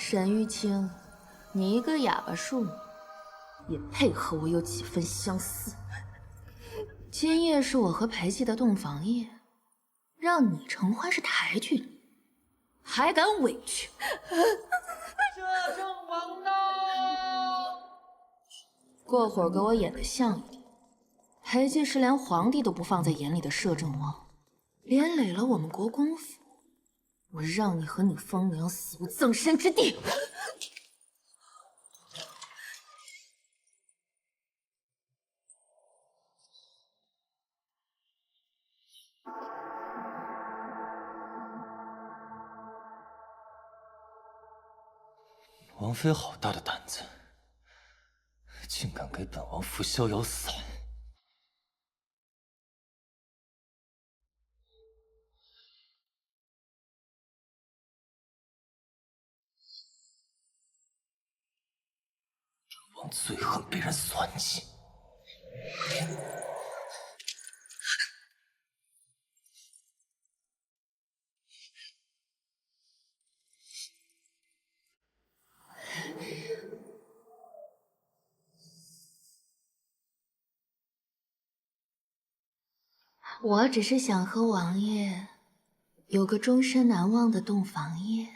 沈玉清，你一个哑巴庶女，也配和我有几分相似？今夜是我和裴寂的洞房夜，让你承欢是抬举你，还敢委屈？摄政王到！过会儿给我演得像一点。裴寂是连皇帝都不放在眼里的摄政王，连累了我们国公府，我让你和你风娘死无葬身之地！王妃好大的胆子，竟敢给本王扶逍遥伞！本王最恨被人算计。我只是想和王爷有个终身难忘的洞房夜。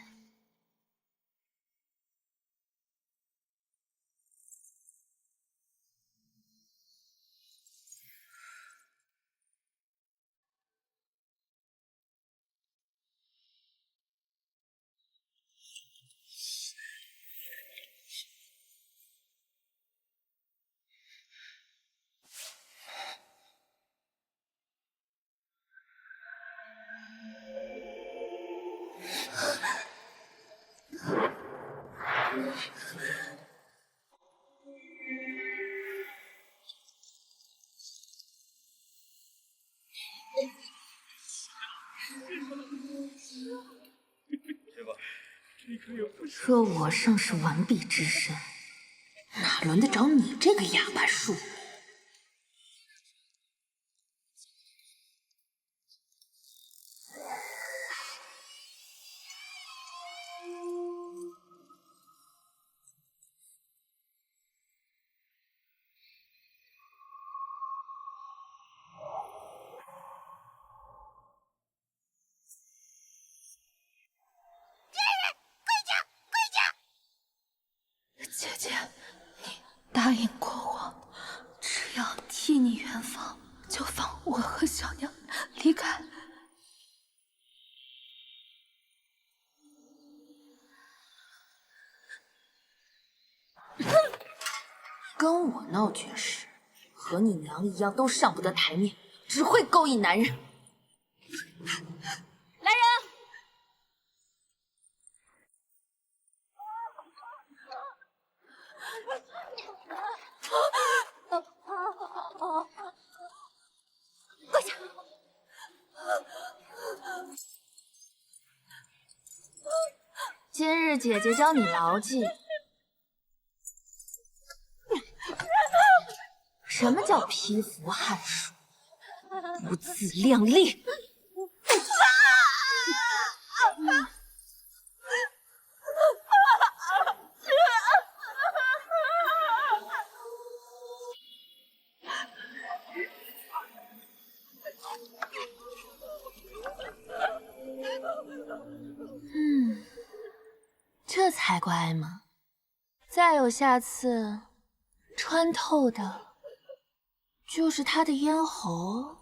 若我尚是完璧之身，哪轮得着你这个哑巴庶女？姐姐，你答应过我，只要替你圆房，就放我和小娘离开。跟我闹绝世，和你娘一样，都上不得台面，只会勾引男人。来人！跪下！今日姐姐教你牢记，什么叫披服汉书，不自量力。这才乖嘛！再有下次，穿透的就是他的咽喉。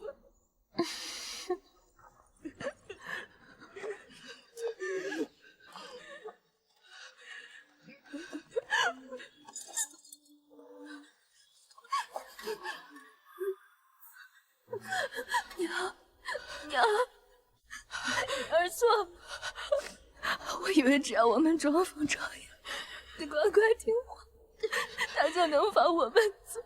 娘，儿错，我以为只要我们装疯装哑，你乖乖听话，他就能放我们走。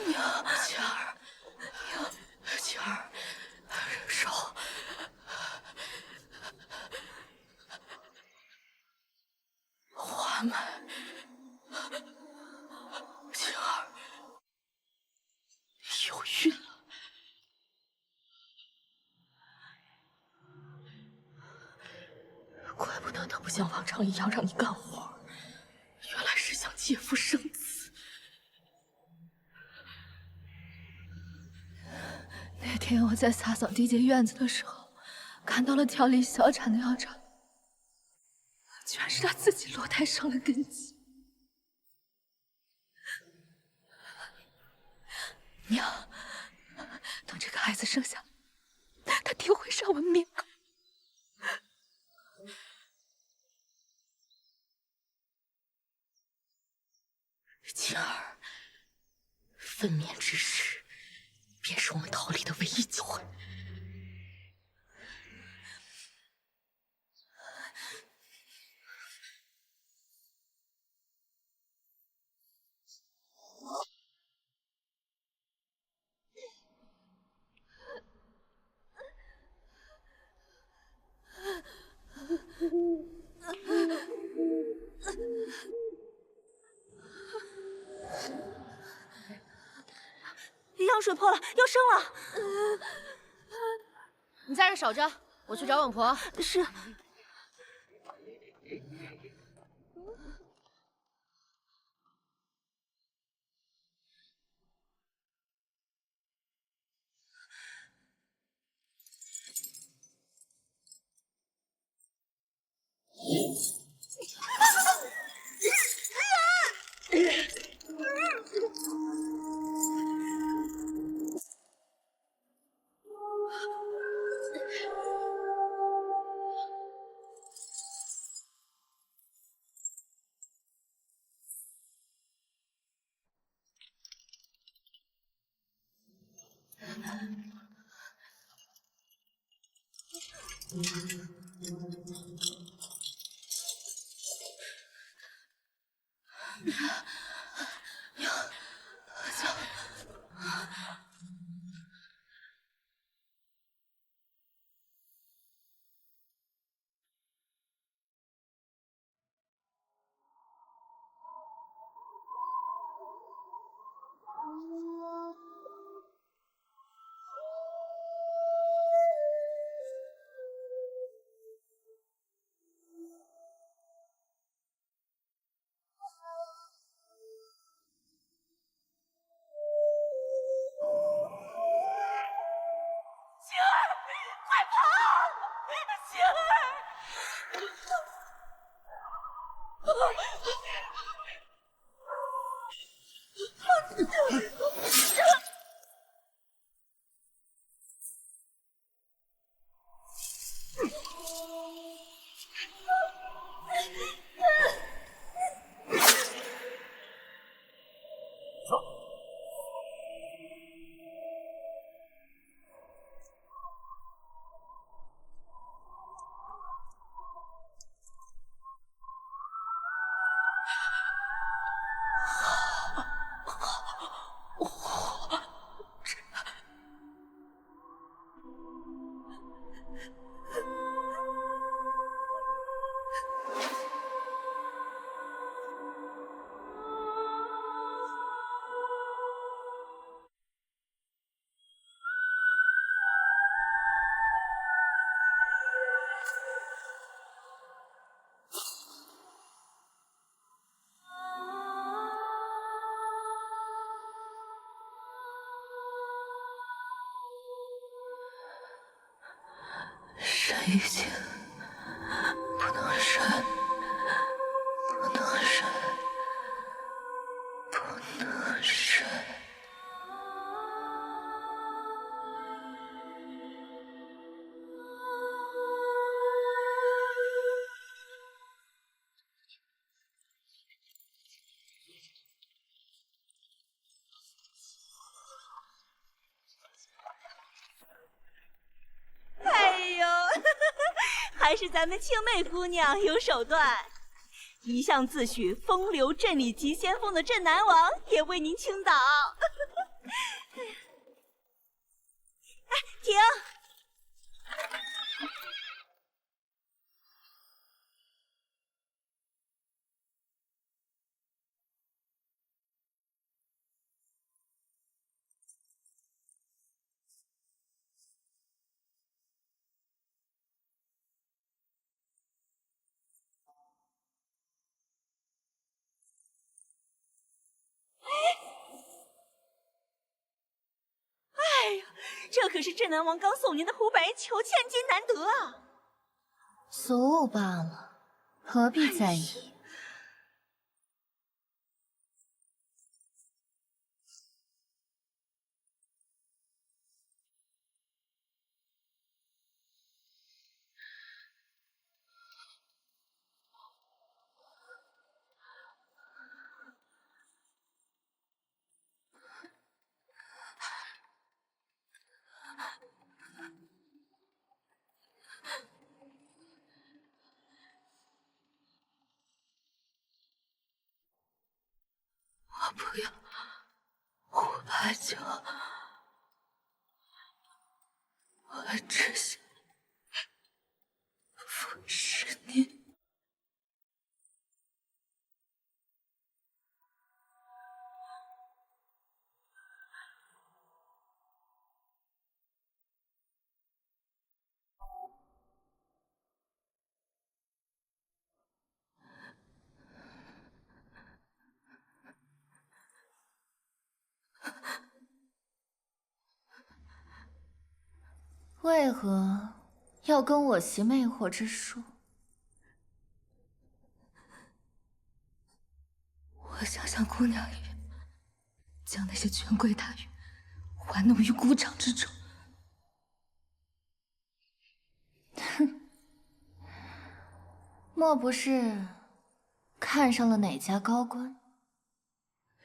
娘，晴儿，娘，晴儿，手。花满，晴怪不得他不像往常一样让你干活，原来是想借腹生子。那天我在洒扫地界院子的时候，看到了调理小产的药渣，居然是他自己落胎伤了根基。娘，等这个孩子生下，他定会上文明课。晴儿，分娩之时，便是我们逃离的唯一机会。羊水破了，要生了！你在这守着，我去找稳婆。是。沈玉清，不能删，不能删，不能删。哎呦，还是咱们青妹姑娘有手段。一向自诩风流镇里急先锋的镇南王也为您倾倒。哎，停！这可是镇南王刚送您的胡白球，千金难得啊！俗物罢了，何必在意？我不要胡白酒，我只想服侍你。为何要跟我习魅惑之术？我想像姑娘一样，将那些权贵大员玩弄于股掌之中。莫不是看上了哪家高官？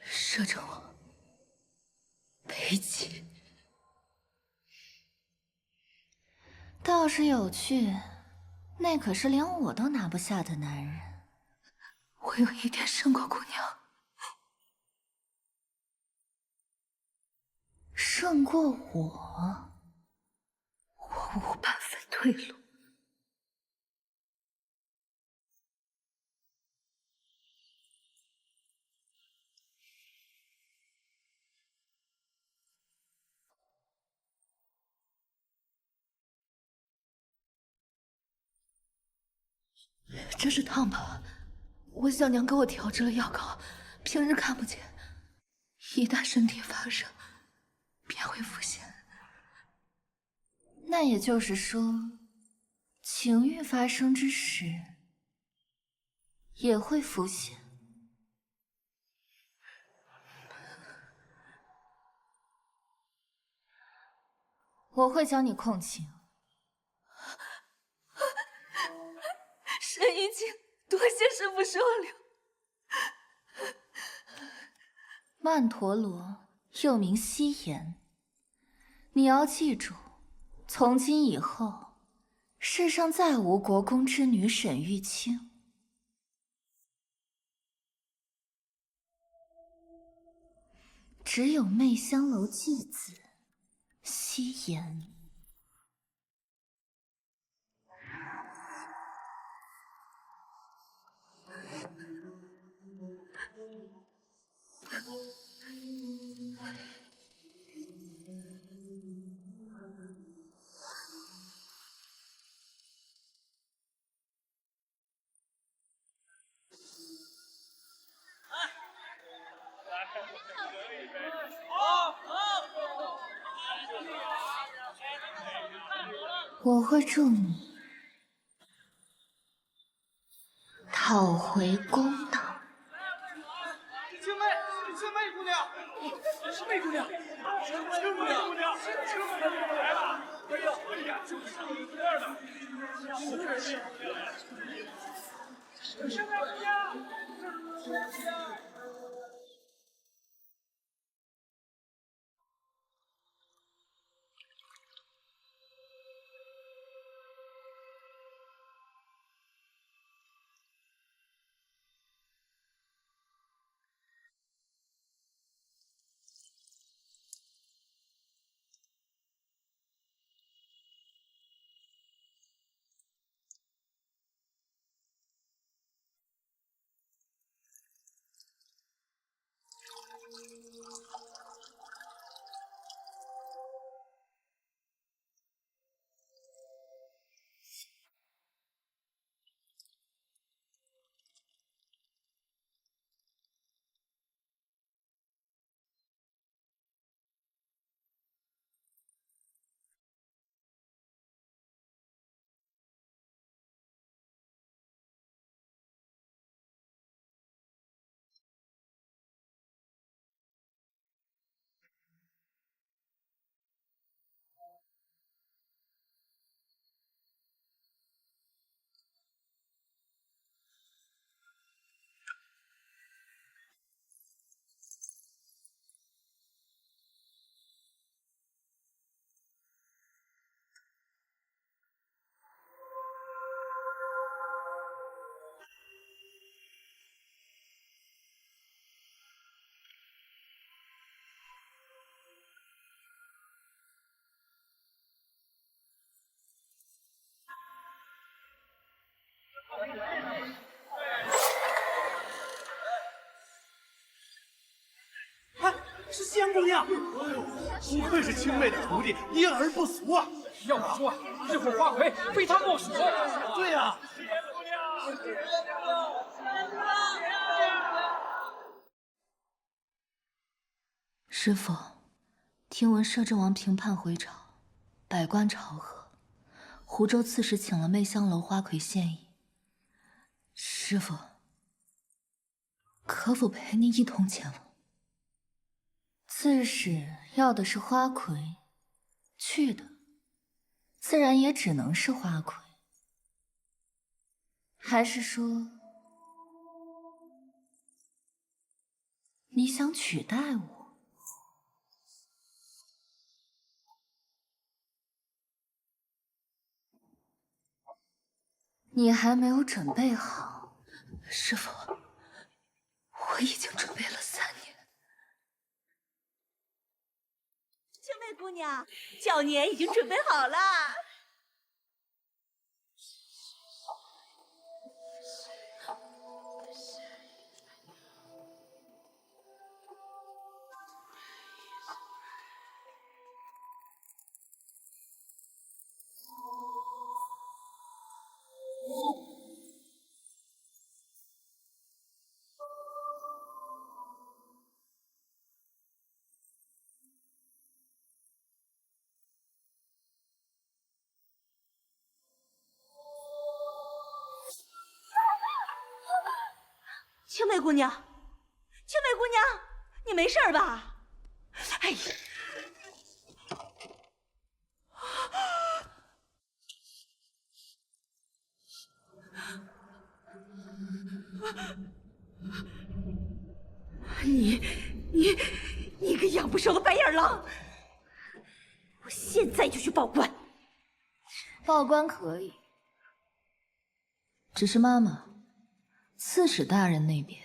摄政王裴吉倒是有趣，那可是连我都拿不下的男人。我有一点胜过姑娘，胜过我？我无半分退路。这是烫吧？我小娘给我调制了药膏，平日看不见，一旦身体发热，便会浮现。那也就是说，情欲发生之时，也会浮现。我会教你控情。沈一静，多谢师傅收留。曼陀罗又名夕颜，你要记住，从今以后，世上再无国公之女沈玉清。只有媚香楼继子夕颜。我会助你讨回公道。青梅姑娘，是梅姑娘，青梅姑娘，来了！哎呀，就是这样的，是青梅姑娘。哎，是仙姑娘！不愧是青妹的徒弟，一儿不俗啊！要我说，这会花魁非她莫属。对呀、师傅，听闻摄政王平叛回朝，百官朝贺，湖州刺史请了媚香楼花魁献艺。师傅，可否陪您一同前往？刺史要的是花魁，去的自然也只能是花魁。还是说，你想取代我？你还没有准备好，师傅，我已经准备了3年。青梅姑娘，教年已经准备好了。青梅姑娘，青梅姑娘，你没事吧？哎呀！你个养不熟的白眼狼！我现在就去报官。报官可以，只是妈妈，刺史大人那边，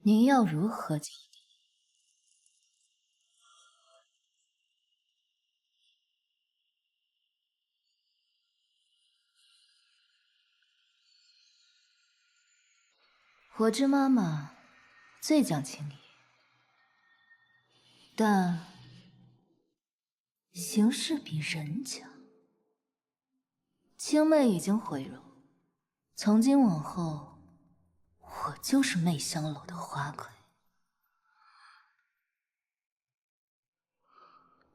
您要如何解决？我知妈妈最讲情义，但形势比人强。青妹已经毁容，从今往后，我就是媚香楼的花魁。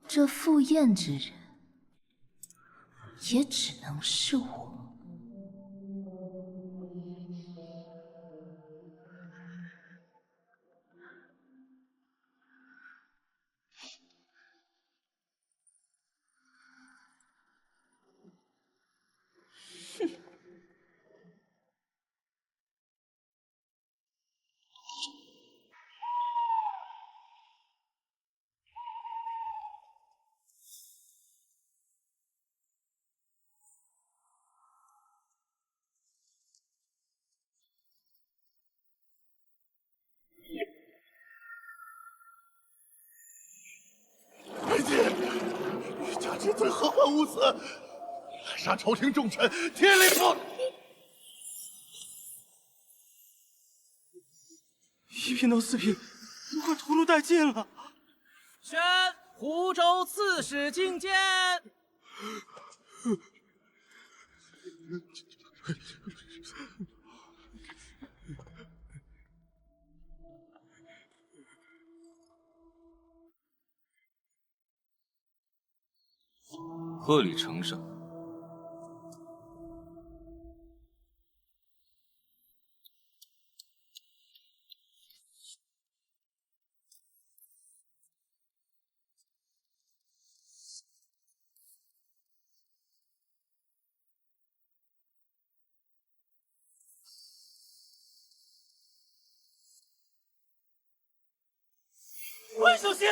这赴宴之人，也只能是我。家之罪何患无辞？滥杀朝廷重臣，天理不！一品到4品，都快屠戮殆尽了。宣湖州刺史觐见。贺礼呈上。万小心！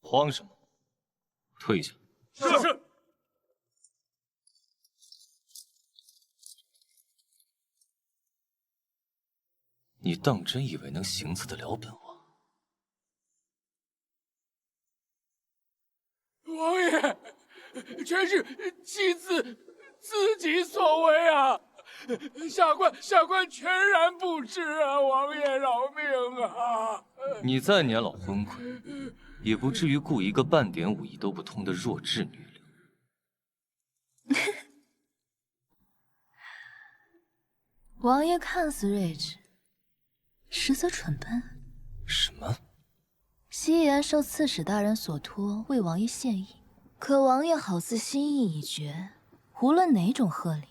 慌什么？退下。是。你当真以为能行刺得了本王？王爷，全是妻子自己所为啊！下官全然不知啊！王爷饶命啊！你再年老昏聩，也不至于雇一个半点武艺都不通的弱智女流。王爷看似睿智，实则蠢笨。什么？夕颜受刺史大人所托，为王爷献艺。可王爷好似心意已决，无论哪种贺礼，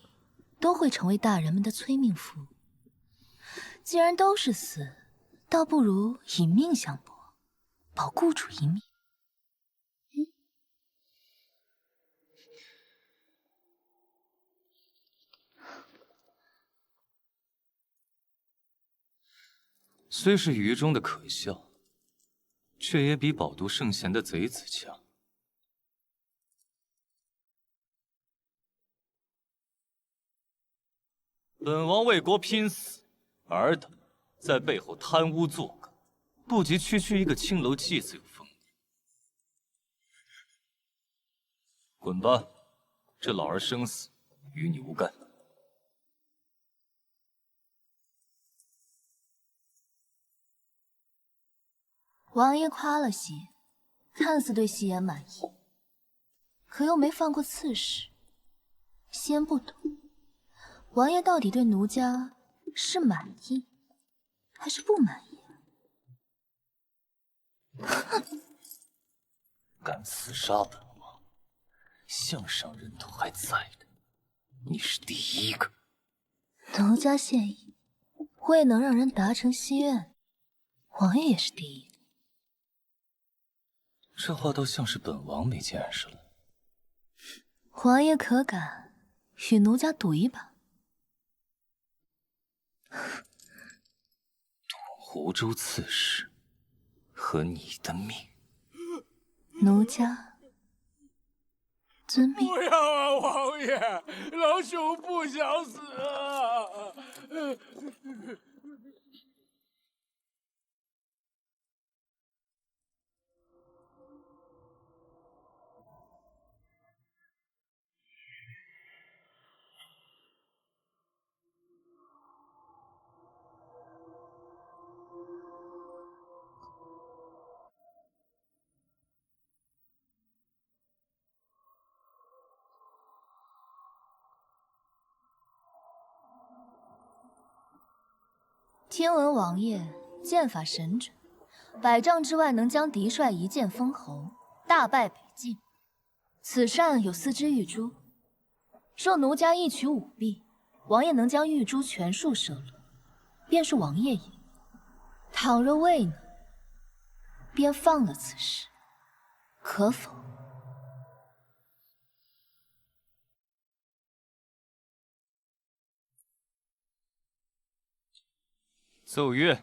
都会成为大人们的催命符。既然都是死，倒不如以命相搏，保雇主一命。虽是愚中的可笑，却也比饱读圣贤的贼子强。本王为国拼死，尔等在背后贪污作梗，不及区一个青楼妓子有风度。滚吧，这老儿生死与你无干。王爷夸了些，看似对夕颜满意，可又没放过刺史。夕颜不懂，王爷到底对奴家是满意还是不满意？敢刺杀本王，项上人头还在的，你是第一个。奴家献艺，未能让人达成心愿，王爷也是第一个。这话倒像是本王没见识了。王爷可敢与奴家赌一把？赌湖州刺史和你的命。奴家遵命。不要啊，王爷，老朽不想死啊！听闻王爷剑法神准，100丈之外能将敌帅一剑封侯，大败北境。此扇有4只玉珠，若奴家一取5璧，王爷能将玉珠全数射落，便是王爷赢。倘若未能，便放了此事，可否？奏乐。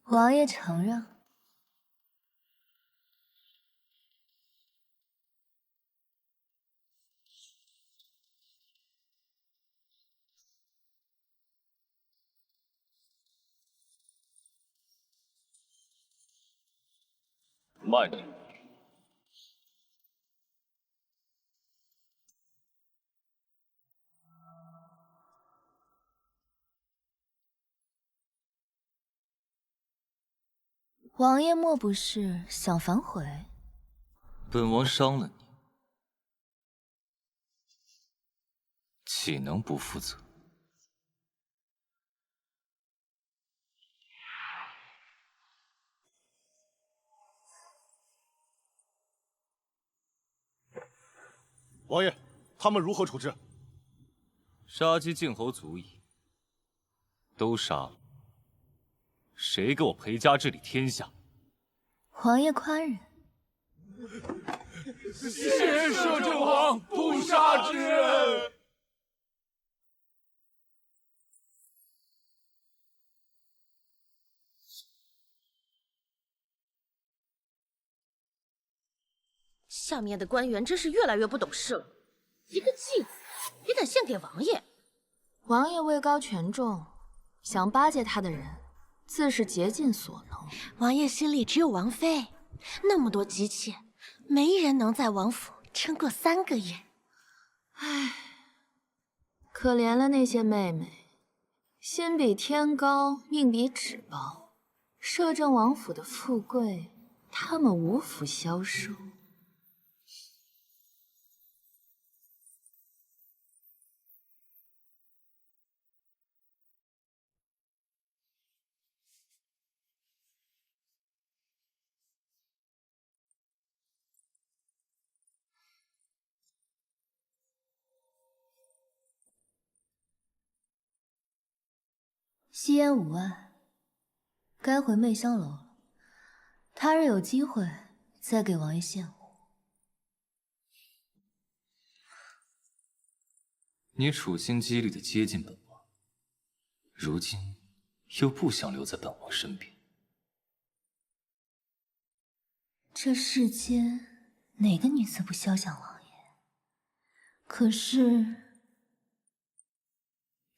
王爷承让。慢着！王爷莫不是想反悔？本王伤了你，岂能不负责？王爷，他们如何处置？杀鸡儆猴足矣，都杀了，谁给我裴家治理天下？王爷宽仁。谢摄政王不杀之恩。下面的官员真是越来越不懂事了，一个继子也敢献给王爷。王爷位高权重，想巴结他的人，自是竭尽所能。王爷心里只有王妃，那么多姬妾，没人能在王府撑过3个月。唉，可怜了那些妹妹，心比天高，命比纸薄。摄政王府的富贵，他们无福消受。夕颜无碍，该回媚香楼了。他日有机会再给王爷献舞。你处心积虑的接近本王，如今又不想留在本王身边。这世间哪个女子不肖想王爷？可是，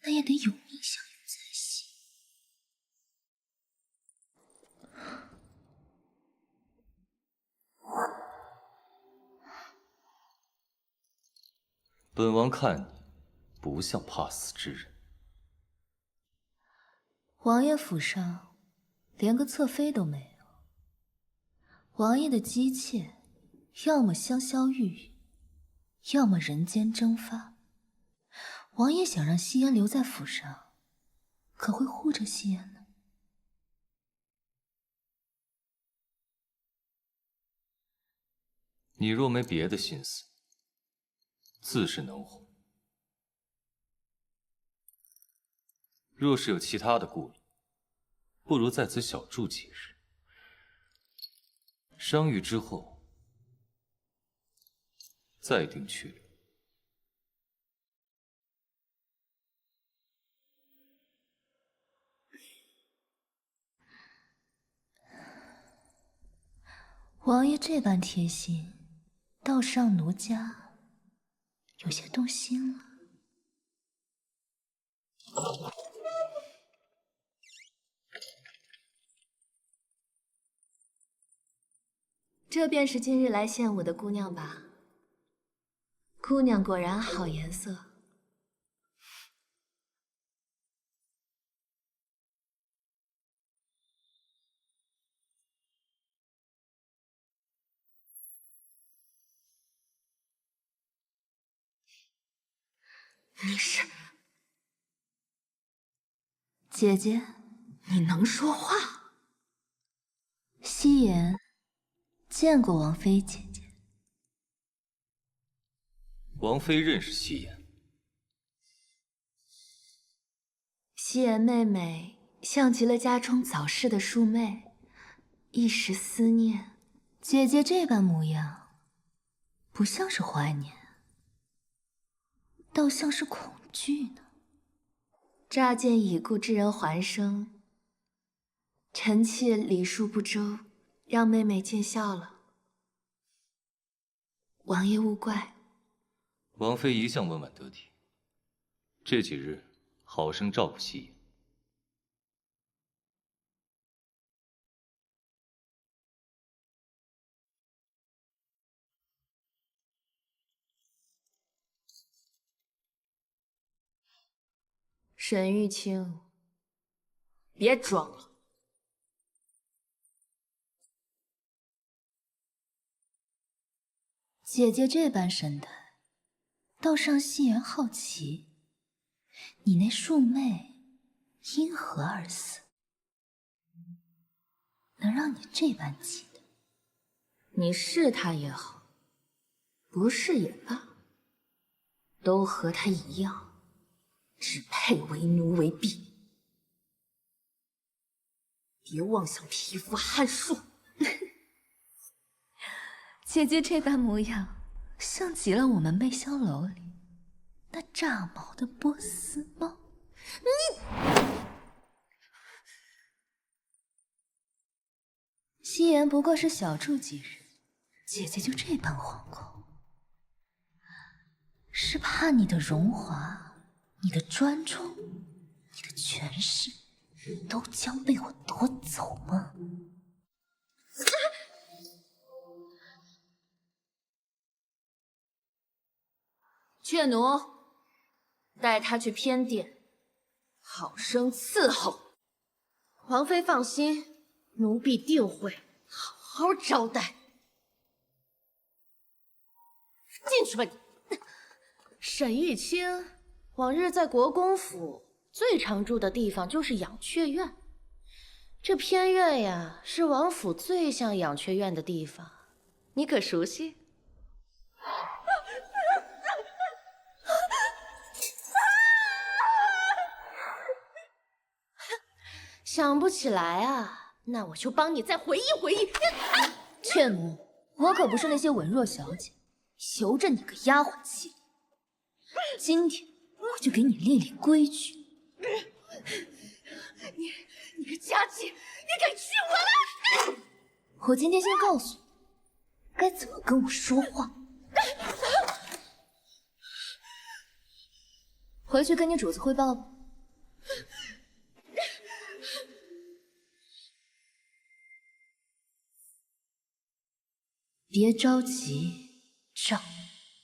那也得有命相拥才行。本王看你不像怕死之人。王爷府上连个侧妃都没有，王爷的姬妾要么香消玉殒，要么人间蒸发。王爷想让夕颜留在府上，可会护着夕颜呢？你若没别的心思，自是能哄；若是有其他的顾虑，不如在此小住几日。伤愈之后，再定去留。王爷这般贴心，倒是让奴家有些动心了。这便是今日来献舞的姑娘吧？姑娘果然好颜色。你是姐姐，你能说话？夕颜见过王妃姐姐。王妃认识夕颜。夕颜妹妹像极了家中早逝的庶妹，一时思念。姐姐这般模样，不像是怀念，倒像是恐惧呢。乍见已故之人还生，臣妾礼数不周，让妹妹见笑了。王爷勿怪。王妃一向温婉得体，这几日好生照顾夕颜。沈玉清，别装了。姐姐这般神态，倒让夕颜好奇，你那庶妹因何而死，能让你这般忌惮？你是她也好，不是也罢，都和她一样，只配为奴为婢。别妄想匹夫撼树。姐姐这般模样，像极了我们媚香楼里那炸毛的波斯猫。夕颜不过是小住几日，姐姐就这般惶恐，是怕你的荣华、你的专宠、你的权势都将被我夺走吗？雀奴，带他去偏殿，好生伺候。王妃放心，奴婢定会好好招待。进去吧你！沈玉清往日在国公府最常住的地方就是养雀院，这偏院呀，是王府最像养雀院的地方，你可熟悉？想不起来啊，那我就帮你再回忆回忆。雀奴，我可不是那些文弱小姐，求着你个丫鬟气。今天我就给你立立规矩。你个家妓，你敢娶我来！我今天先告诉你，该怎么跟我说话。回去跟你主子汇报吧。别着急，账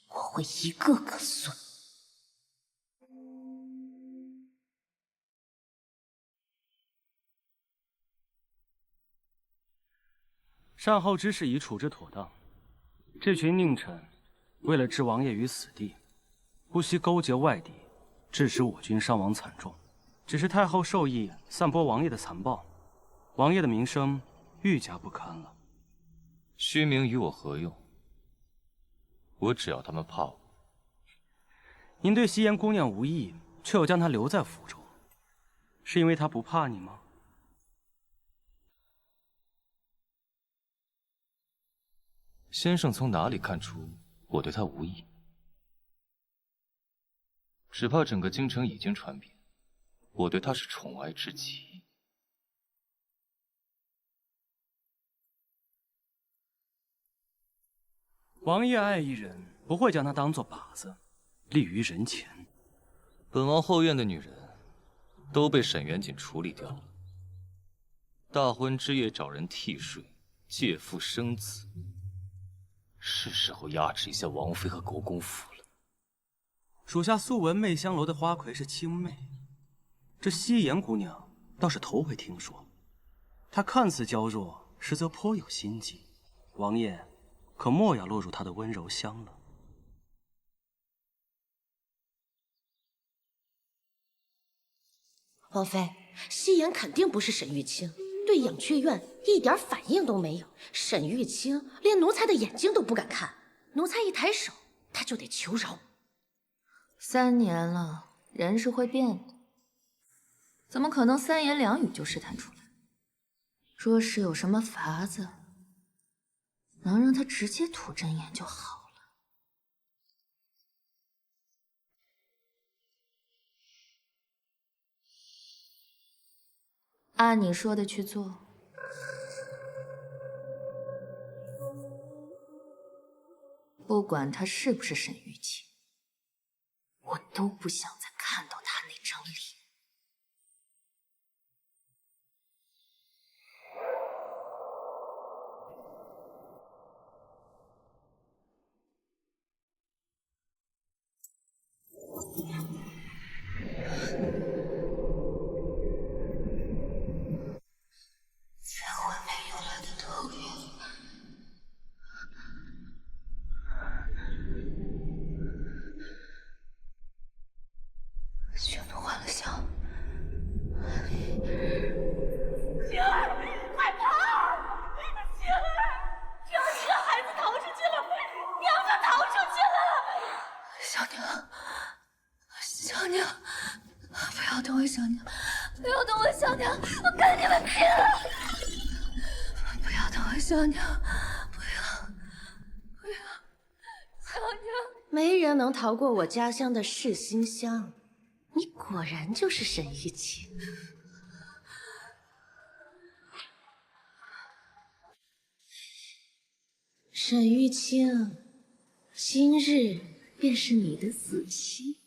我会一个个算。善后之事已处置妥当，这群佞臣为了置王爷于死地，不惜勾结外敌，致使我军伤亡惨重。只是太后授意散播王爷的残暴，王爷的名声愈加不堪了。虚名与我何用？我只要他们怕我。您对夕颜姑娘无意，却又将她留在府中，是因为她不怕你吗？先生从哪里看出我对她无意？只怕整个京城已经传遍，我对她是宠爱至极。王爷爱一人，不会将她当作靶子，立于人前。本王后院的女人都被沈元锦处理掉了，大婚之夜找人替税，借腹生子，是时候压制一下王妃和国公府了。属下素闻媚香楼的花魁是青媚，这夕颜姑娘倒是头回听说。她看似娇弱，实则颇有心计，王爷可莫要落入她的温柔乡了。王妃，夕颜肯定不是沈玉清，对养雀院一点反应都没有。沈玉清连奴才的眼睛都不敢看，奴才一抬手，他就得求饶。3年了，人是会变的，怎么可能3言2语就试探出来？若是有什么法子，能让他直接吐真言就好了。按你说的去做。不管他是不是沈玉清，我都不想再看到他那张脸。在我没有了的后院，全都换了香。星儿，快跑！星儿，只要你和孩子逃出去了，娘就逃出去了。小娘，小娘，不要动我小娘，不要动我小娘，我跟你们拼了！不要动我小娘，不要，小娘！没人能逃过我家乡的噬心香，你果然就是沈玉清。沈玉清，今日便是你的死期。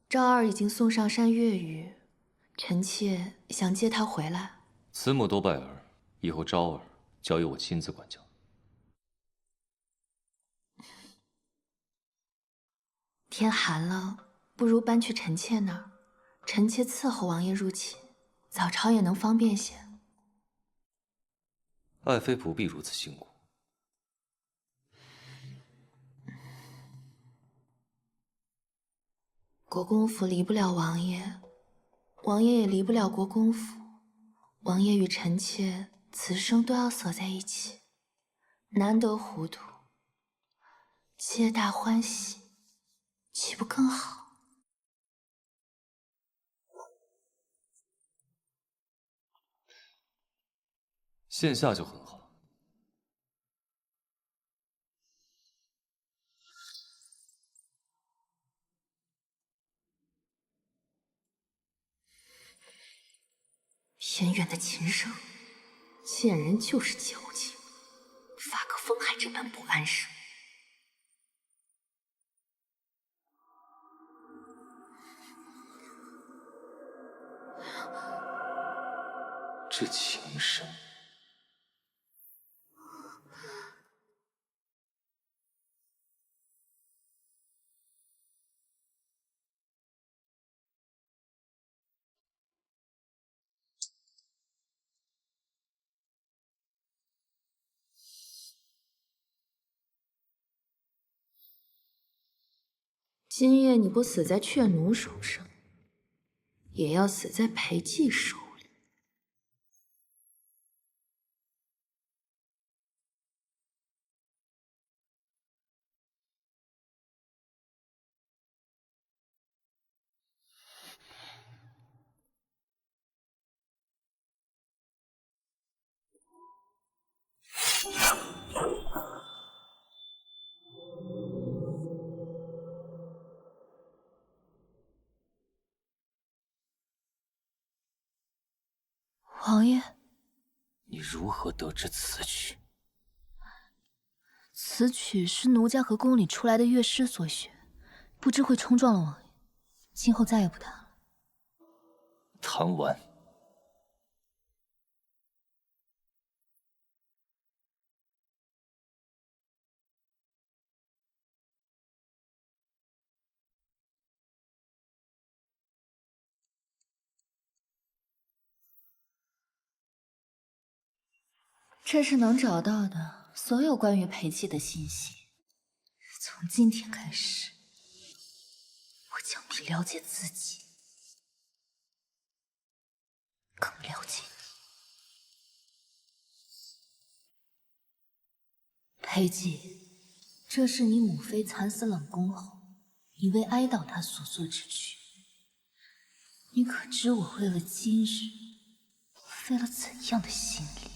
昭儿已经送上山越狱，臣妾想接她回来。慈母多败儿，以后昭儿交由我亲自管教。天寒了，不如搬去臣妾那儿，臣妾伺候王爷入寝，早朝也能方便些。爱妃不必如此辛苦。国公府离不了王爷，王爷也离不了国公府，王爷与臣妾此生都要锁在一起，难得糊涂，皆大欢喜，岂不更好？现下就很好。偏远的琴声，见人就是矫情，发个疯还这般不安生。这琴声，今夜你不死在雀奴手上，也要死在裴寂手里。王爷，你如何得知此曲？此曲是奴家和宫里出来的乐师所学，不知会冲撞了王爷，今后再也不弹了。弹完。这是能找到的所有关于裴寂的信息。从今天开始，我将比了解自己更了解你。裴寂，这是你母妃惨死冷宫后，你为哀悼她所作之曲。你可知我为了今日费了怎样的心力？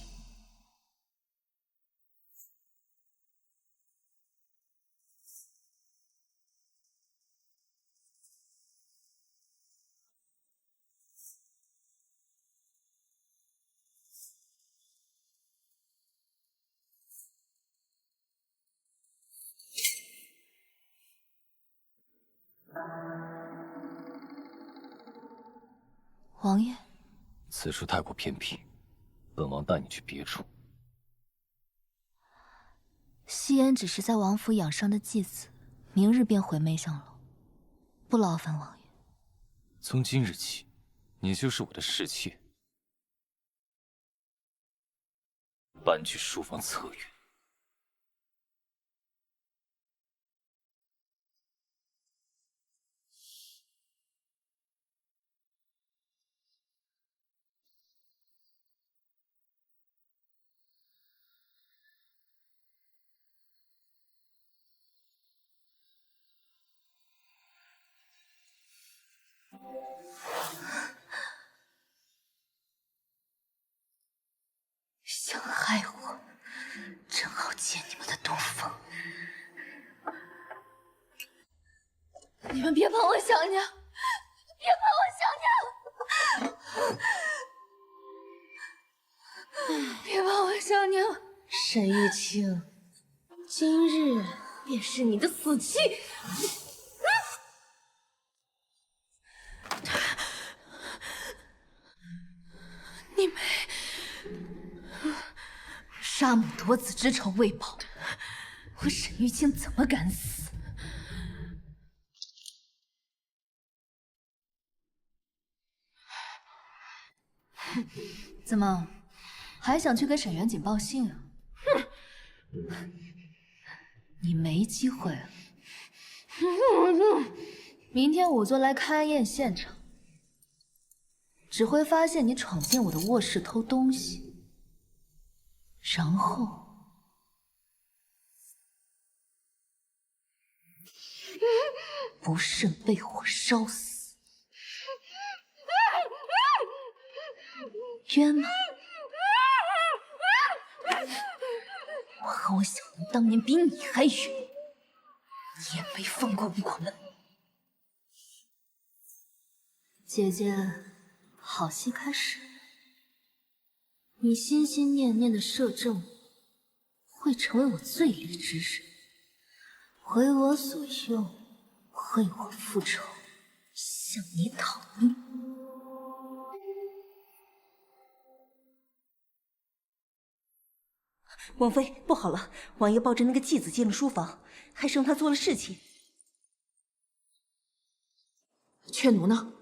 王爷，此处太过偏僻，本王带你去别处。夕颜只是在王府养伤的继子，明日便回媚香楼，不劳烦王爷。从今日起，你就是我的侍妾，搬去书房侧院。想害我，正好借你们的东风。你们别帮我想娘，别帮我想娘，别帮我想娘。沈玉清，今日便是你的死期！你没杀母夺子之仇未报，我沈玉清怎么敢死？怎么，还想去给沈远景报信啊？你没机会了。明天仵作来勘验现场，只会发现你闯进我的卧室偷东西，然后不慎被火烧死。冤吗？我和我小龙当年比你还冤，你也没放过我们。姐姐，好戏开始了。你心心念念的摄政会成为我罪孽之人，为我所用，为我复仇，向你讨命。王妃，不好了！王爷抱着那个继子进了书房，还生他做了事情。雀奴呢？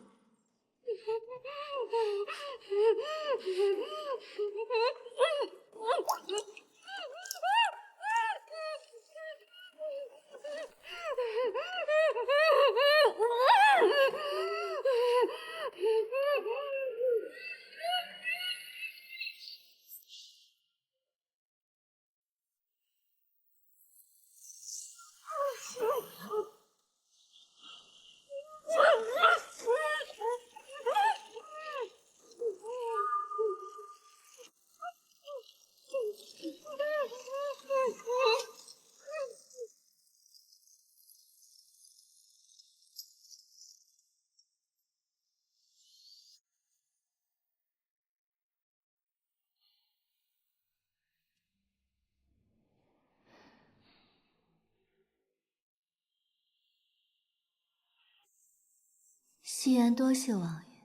夕颜多谢王爷，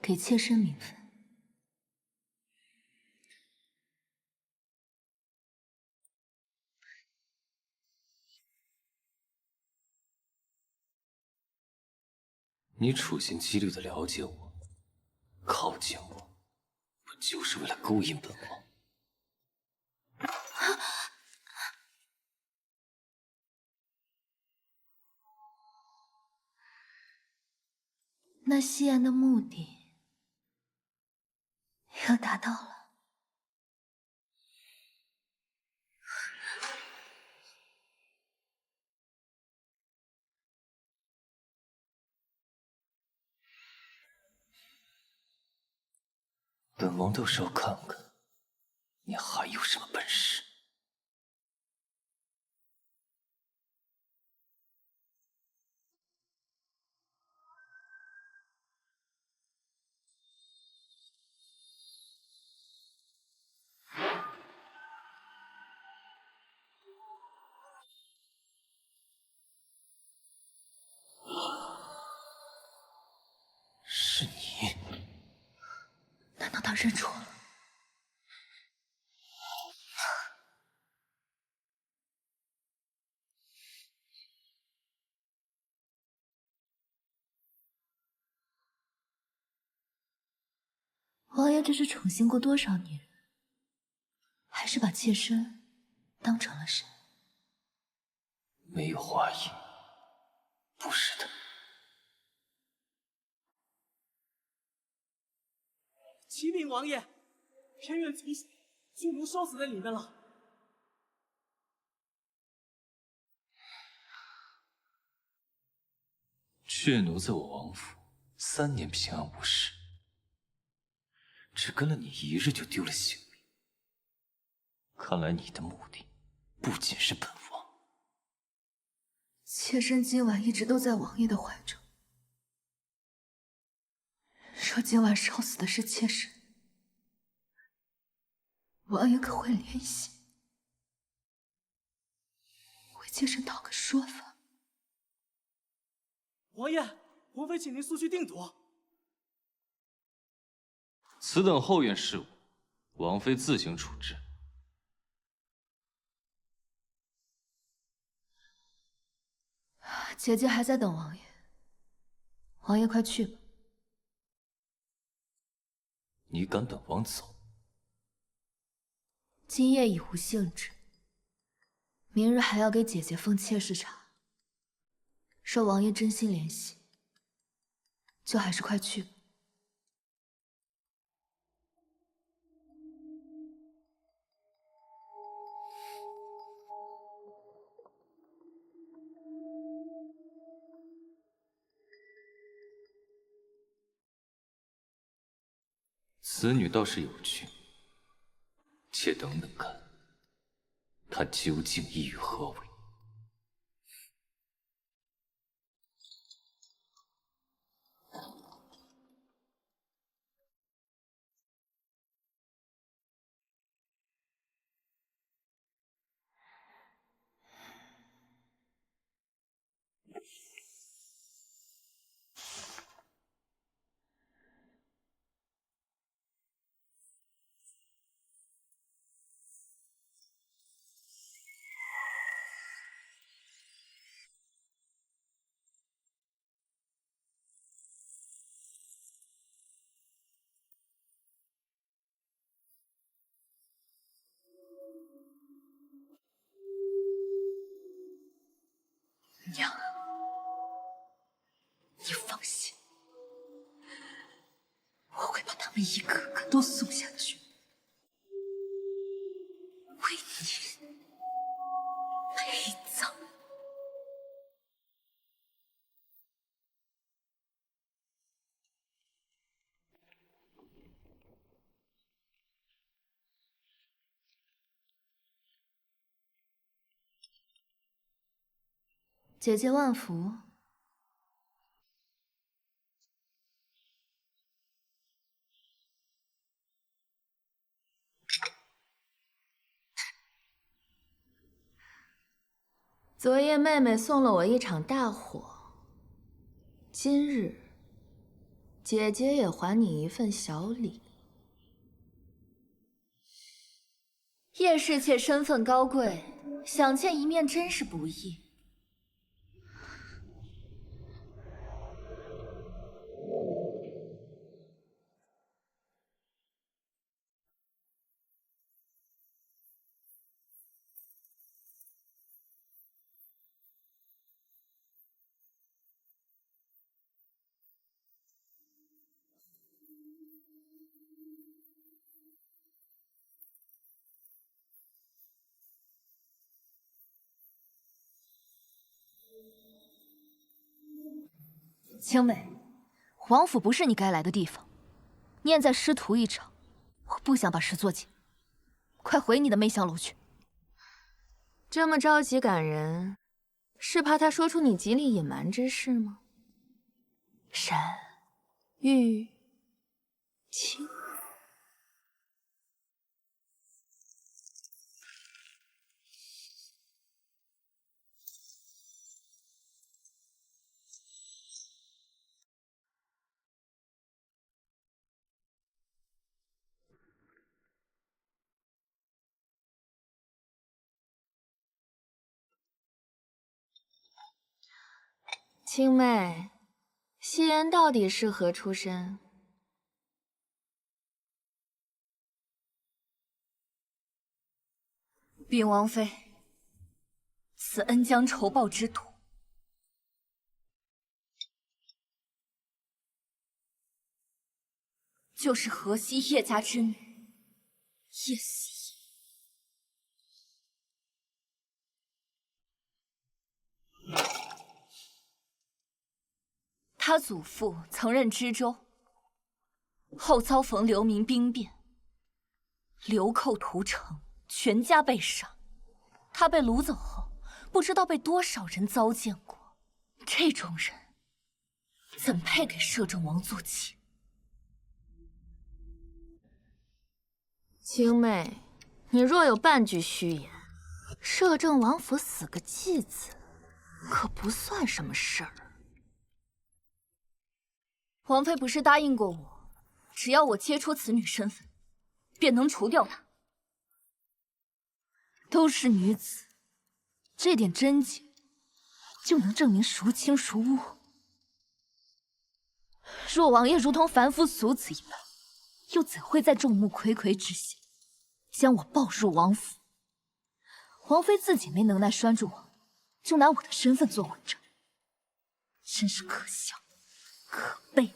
给妾身名分。你处心积虑的了解我，靠近我，不就是为了勾引本王？那夕颜的目的要达到了。本王倒是要看看，你还有什么本事。是你。认错了。王爷这是宠幸过多少女人，还是把妾身当成了神？没有怀疑，不是的。启禀王爷，偏院从金奴烧死在里面了。血奴在我王府3年平安无事，只跟了你1日就丢了性命。看来你的目的不仅是本王。妾身今晚一直都在王爷的怀中。若今晚烧死的是妾身，王爷可会怜惜，为妾身讨个说法？王爷，王妃请您速去定夺。此等后院事务，王妃自行处置。姐姐还在等王爷，王爷快去吧。你敢等王走？今夜已无兴致，明日还要给姐姐奉妾侍茶。若王爷真心怜惜，就还是快去吧。此女倒是有趣，且等等看，她究竟意欲何为？娘，你放心，我会把他们一个个都送下去，为你陪葬。姐姐万福。昨夜妹妹送了我一场大火，今日姐姐也还你一份小礼。叶侍妾身份高贵，想见一面真是不易。青梅，王府不是你该来的地方，念在师徒一场，我不想把事做尽。快回你的媚香楼去。这么着急赶人，是怕他说出你极力隐瞒之事吗？沈玉清。青妹，夕颜到底是何出身？禀王妃，此恩将仇报之徒，就是河西叶家之女叶夕颜。他祖父曾任知州，后遭逢流民兵变，流寇屠城，全家被杀。他被掳走后，不知道被多少人糟践过。这种人，怎配给摄政王做妾？青妹，你若有半句虚言，摄政王府死个继子，可不算什么事儿。王妃不是答应过我，只要我揭出此女身份，便能除掉她？都是女子，这点贞洁就能证明孰轻孰污？若王爷如同凡夫俗子一般，又怎会在众目睽睽之下将我抱入王府？王妃自己没能耐拴住我，就拿我的身份做文章，真是可笑、可悲、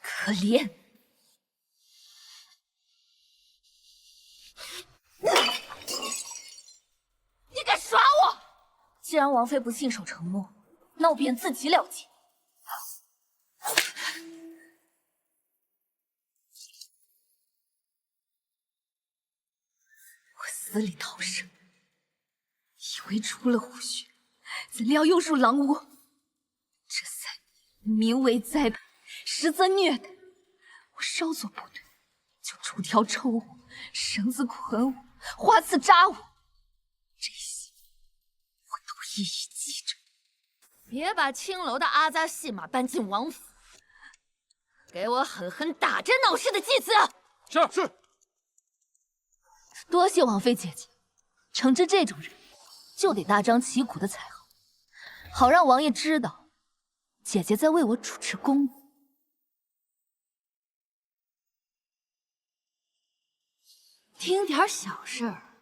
可怜。你敢耍我！既然王妃不信守承诺，那我便自己了结。我死里逃生，以为除了虎穴，怎料又入狼窝。这3年名为栽培，实则虐待。我稍作不对，就竹条抽我，绳子捆我，花刺扎我，这些我都一一记着。别把青楼的阿扎戏码搬进王府，给我狠狠打这闹事的继子！是。多谢王妃姐姐，惩治这种人，就得大张旗鼓的才好，好让王爷知道，姐姐在为我主持公务。听点小事儿，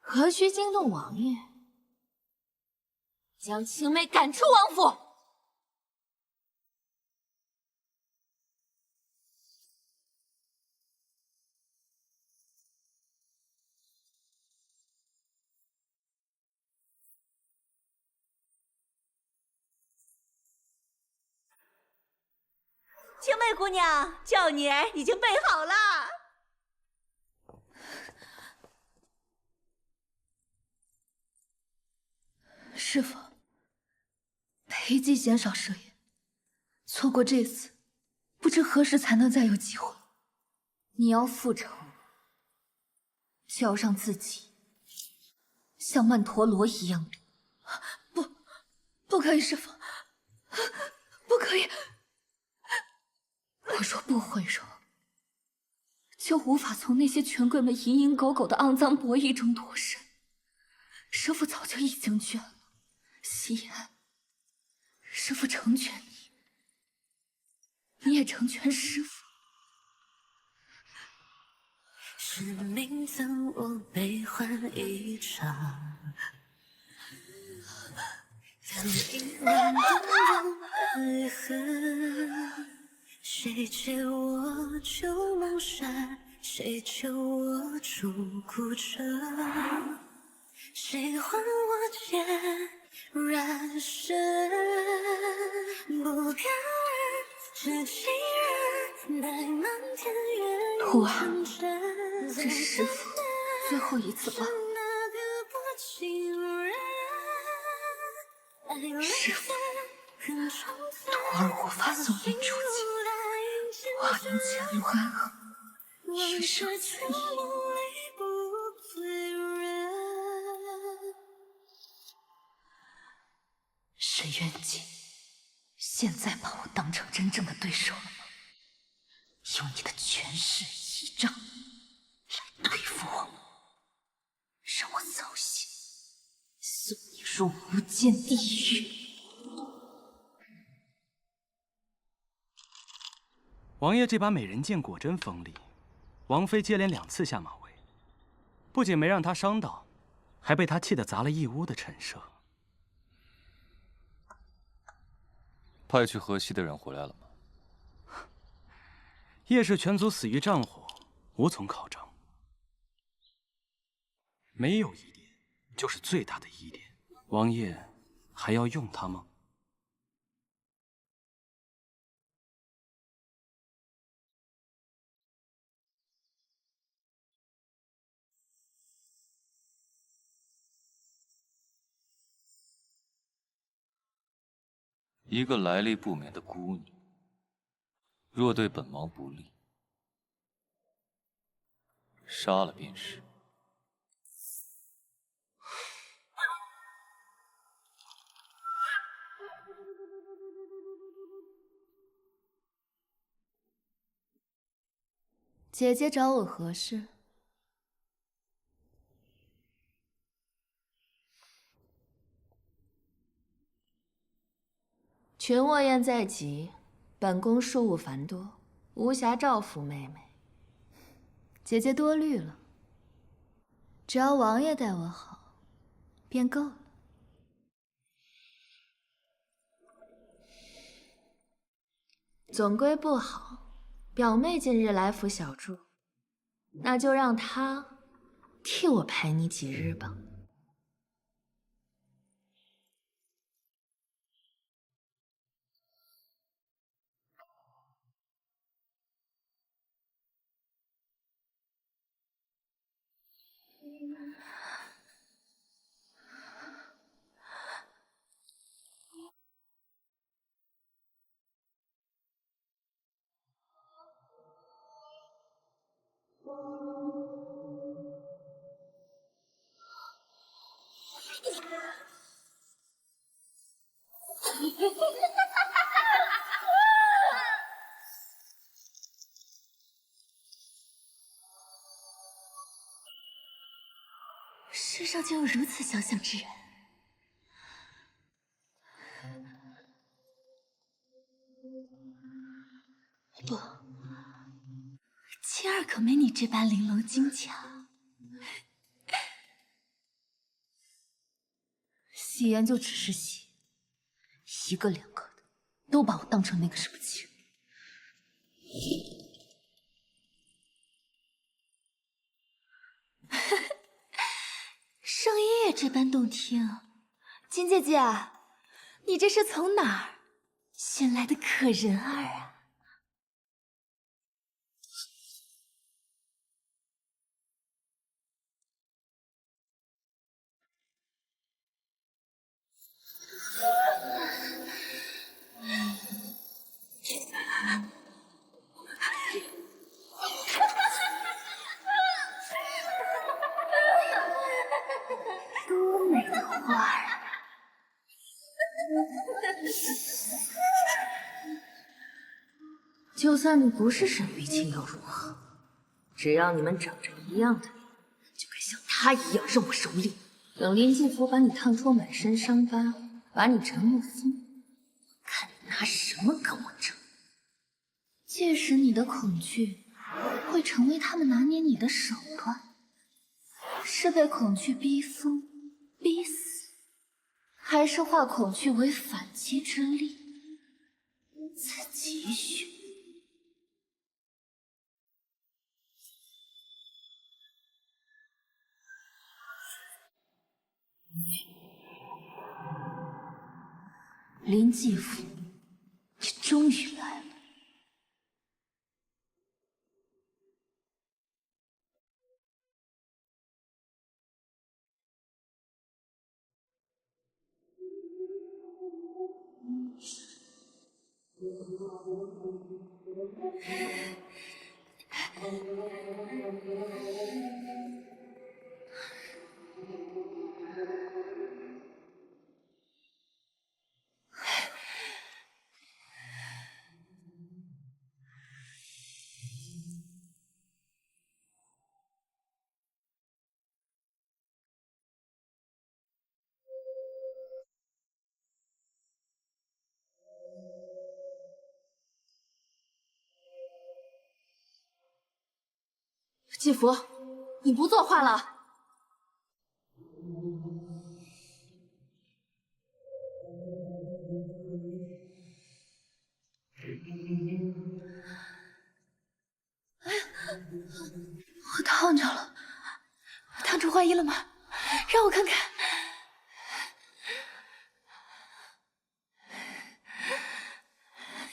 何须惊动王爷？将青妹赶出王府！青妹姑娘，叫女儿已经备好了。师父，裴姬鲜少设宴，错过这次，不知何时才能再有机会。你要复仇，就要让自己像曼陀罗一样多。不可以，师父，不可以！我若不毁容，就无法从那些权贵们蝇营狗苟的肮脏博弈中脱身。师父早就已经倦了。夕颜，师父成全你，你也成全师父。是命赠我悲欢一场，当一万人爱恨，谁借我旧梦山，谁救我出古城，谁还我剑燃身，不敢知情人，待漫天月徒儿，这是师父最后一次吧。师父，徒儿无法送您出境，望您前路安好，余生随意。沈渊景，现在把我当成真正的对手了吗？用你的权势倚仗来对付我，让我操心，送你入无间地狱。王爷这把美人剑果真锋利，王妃接连2次下马威，不仅没让他伤到，还被他气得砸了一屋的陈设。派去河西的人回来了吗？叶氏全族死于战火，无从考证。没有疑点，就是最大的疑点。王爷还要用他吗？一个来历不明的孤女，若对本王不利，杀了便是。姐姐找我何事？群卧宴在即，本宫事务繁多，无暇照拂妹妹。姐姐多虑了，只要王爷待我好，便够了。总归不好。表妹近日来府小住，那就让她替我陪你几日吧。世上竟有如此想想之人。不，青儿可没你这般玲珑精巧。戏言就只是戏，一个两个的都把我当成那个什么情。声音也这般动听，金姐姐，你这是从哪儿寻来的可人儿啊？多美的花儿啊！就算你不是沈玉清又如何？只要你们长着一样的脸，就该像他一样让我蹂躏。等林继福把你烫出满身伤疤，把你成了风，看你拿什么跟我争？届时你的恐惧会成为他们拿捏你的手段，是被恐惧逼疯、逼死，还是化恐惧为反击之力？自己选。林继福，你终于来了。继父，你不作画了？我烫着了，烫出花衣了吗？让我看看。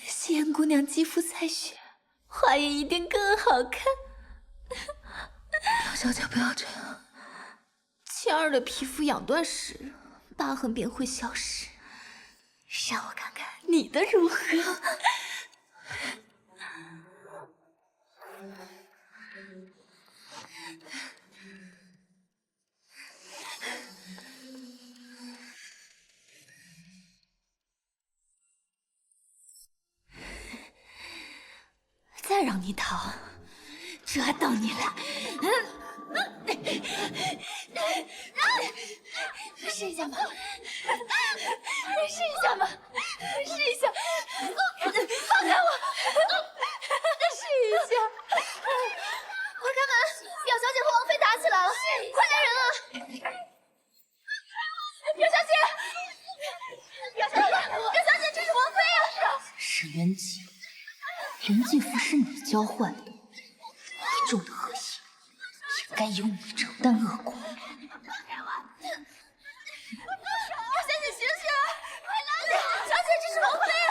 夕颜姑娘肌肤采雪，花衣一定更好看。表小姐不要这样，倩儿的皮肤养断时，疤痕便会消失。让我看看你的如何。再让你逃，抓到你了！试一下嘛，试一下嘛，试一下！放开我！试一下！快开门！表小姐和王妃打起来了，快来人啊！表小姐，表小姐，表小姐，这是王妃啊！沈渊姬。人继父是你交换的，你种的恶业，也该由你承担恶果。表小姐醒醒，快拉着！小姐，这是王妃啊！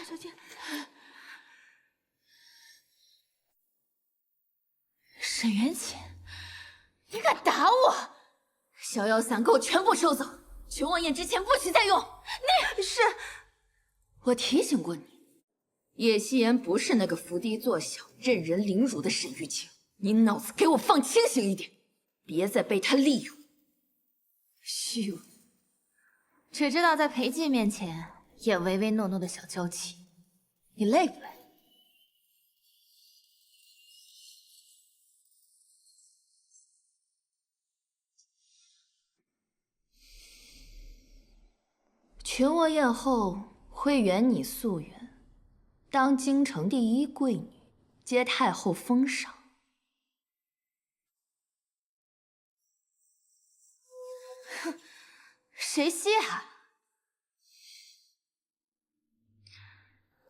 小姐，沈元锦，你敢打我！逍遥伞给我全部收走，全王宴之前不许再用。你是，我提醒过你，叶夕颜不是那个伏低作小、任人凌辱的沈玉清，你脑子给我放清醒一点，别再被他利用。虚伪，只知道在裴寂面前演唯唯诺诺的小娇妻，你累不累？群婺宴后会圆你夙愿，当京城第一贵女，接太后封赏。哼，谁稀罕？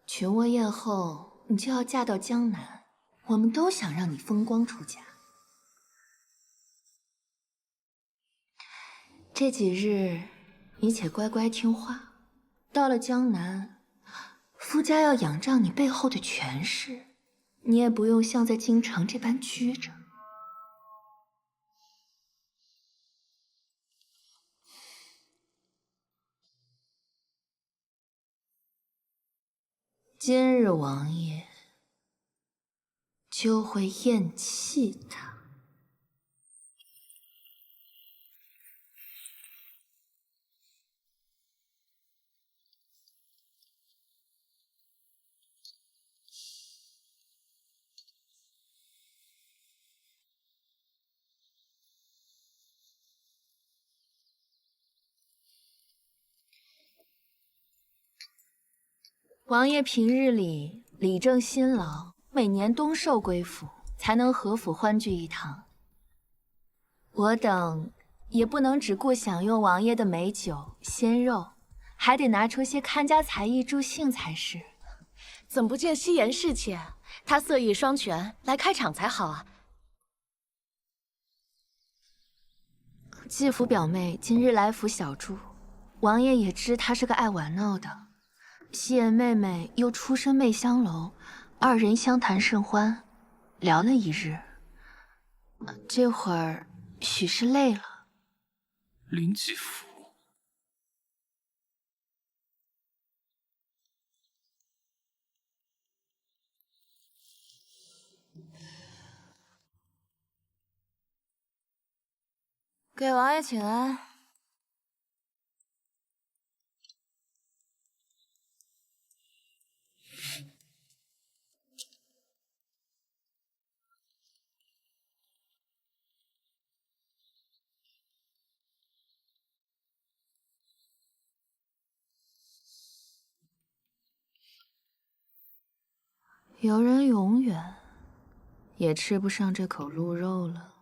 群婺宴后你就要嫁到江南，我们都想让你风光出嫁。这几日。你且乖乖听话，到了江南，夫家要仰仗你背后的权势，你也不用像在京城这般拘着。今日王爷就会厌弃他。王爷平日里理政辛劳，每年冬寿归府，才能和府欢聚一堂。我等也不能只顾享用王爷的美酒鲜肉，还得拿出些看家才艺助兴才是。怎不见夕颜侍妾？她色艺双全，来开场才好啊！继父表妹今日来府小住，王爷也知她是个爱玩闹的。夕颜妹妹又出身媚香楼，二人相谈甚欢，聊了一日。这会儿许是累了。林继父，给王爷请安。有人永远也吃不上这口鹿肉了。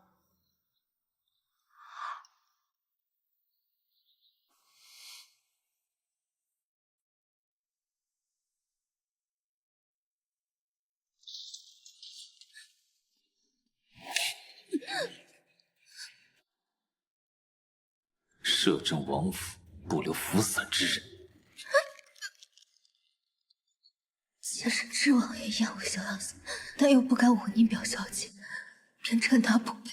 摄政王府不留服散之人。妾身知王爷厌恶逍遥散，但又不敢忤逆表小姐，便趁她不备，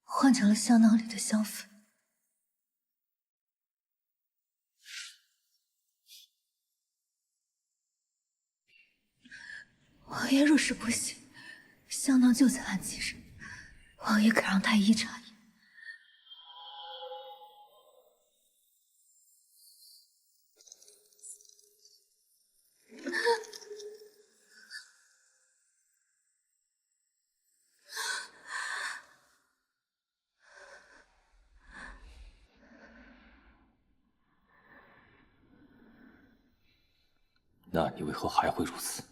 换成了香囊里的香粉。王爷若是不信，香囊就在案几上，王爷可让太医查验。那你为何还会如此？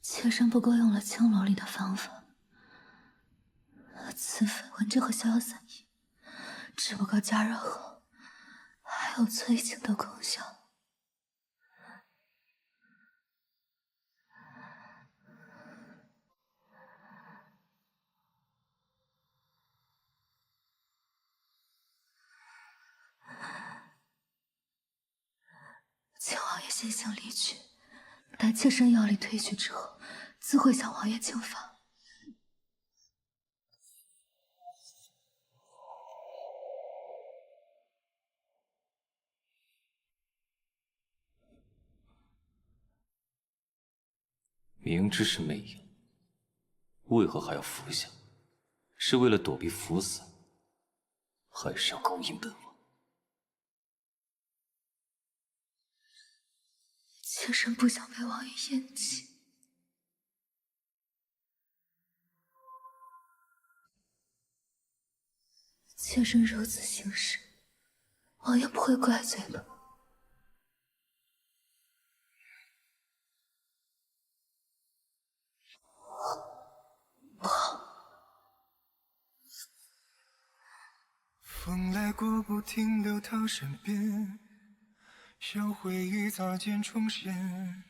妾身不够用了青楼里的方法，此粉闻着和逍遥散一，只不过加热后还有催情的功效。请王爷先行离去，待妾身药力退去之后，自会向王爷请法。明知是媚药，为何还要服下？是为了躲避服散，还是要勾引本王？妾身不想被王爷厌弃。妾身如此行事，王爷不会怪罪吧？不好。风来过不停流淌身边，像回忆擦肩重现，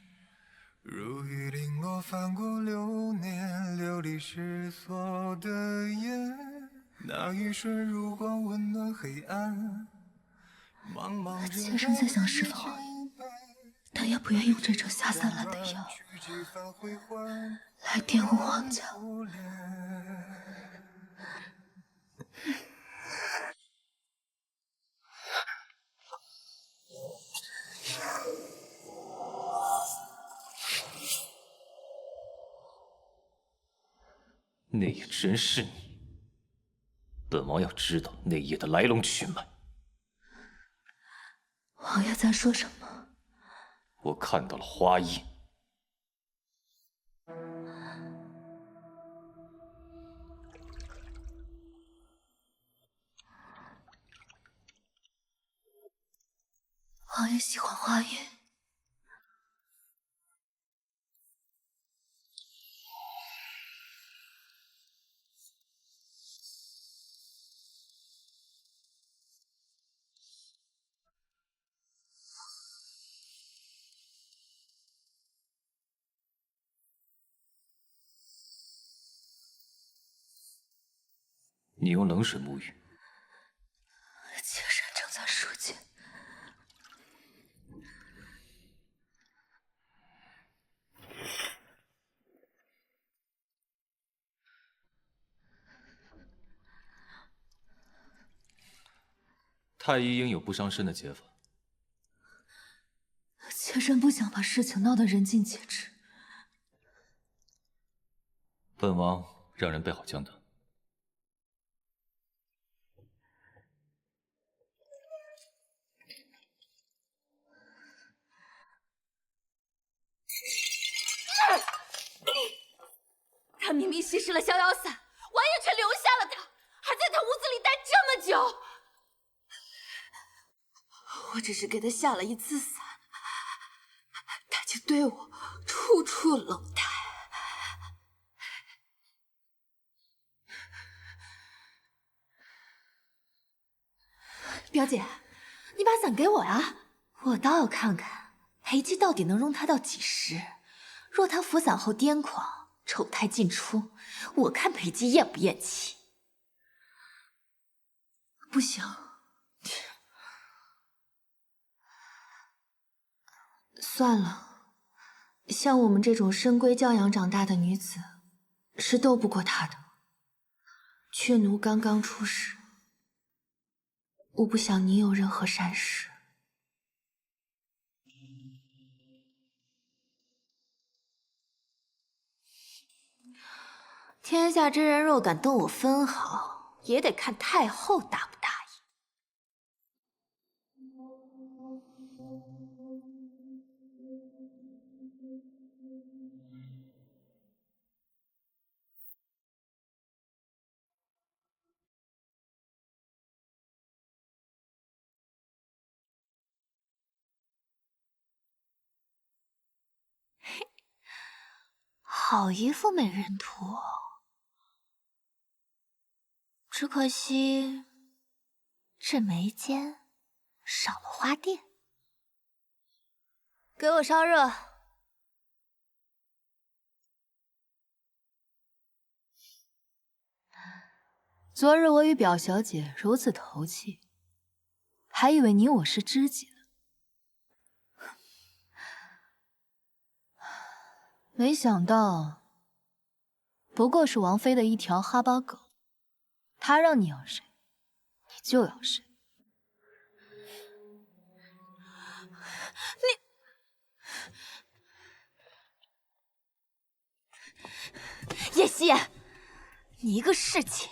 如雨零落翻过流年，流离失所的眼，那一瞬如光温暖黑暗，茫茫人妾身在想释放王爷，但也不愿用这种下三滥的药来玷污王家。那也真是你！本王要知道那夜的来龙去脉。王爷在说什么？我看到了花印。王爷喜欢花印。你用冷水沐浴。妾身正在书间。太医应有不伤身的解法。妾身不想把事情闹得人尽皆知。本王让人备好姜汤。他明明稀释了逍遥散，王爷却留下了他，还在他屋子里待这么久。我只是给他下了一次散，他就对我出处处冷淡。表姐，你把伞给我呀！我倒要看看裴姬到底能容他到几时。若他扶伞后癫狂，丑态尽出，我看裴姬咽不咽气。不行，算了，像我们这种深闺教养长大的女子，是斗不过他的。雀奴刚刚出世，我不想你有任何闪失。天下之人若敢动我分毫，也得看太后答不答应。好一副美人图哦，只可惜这眉间少了花钿。给我烧热。昨日我与表小姐如此投契，还以为你我是知己呢。没想到，不过是王妃的一条哈巴狗，她让你要谁，你就要谁。叶夕，你一个侍妾，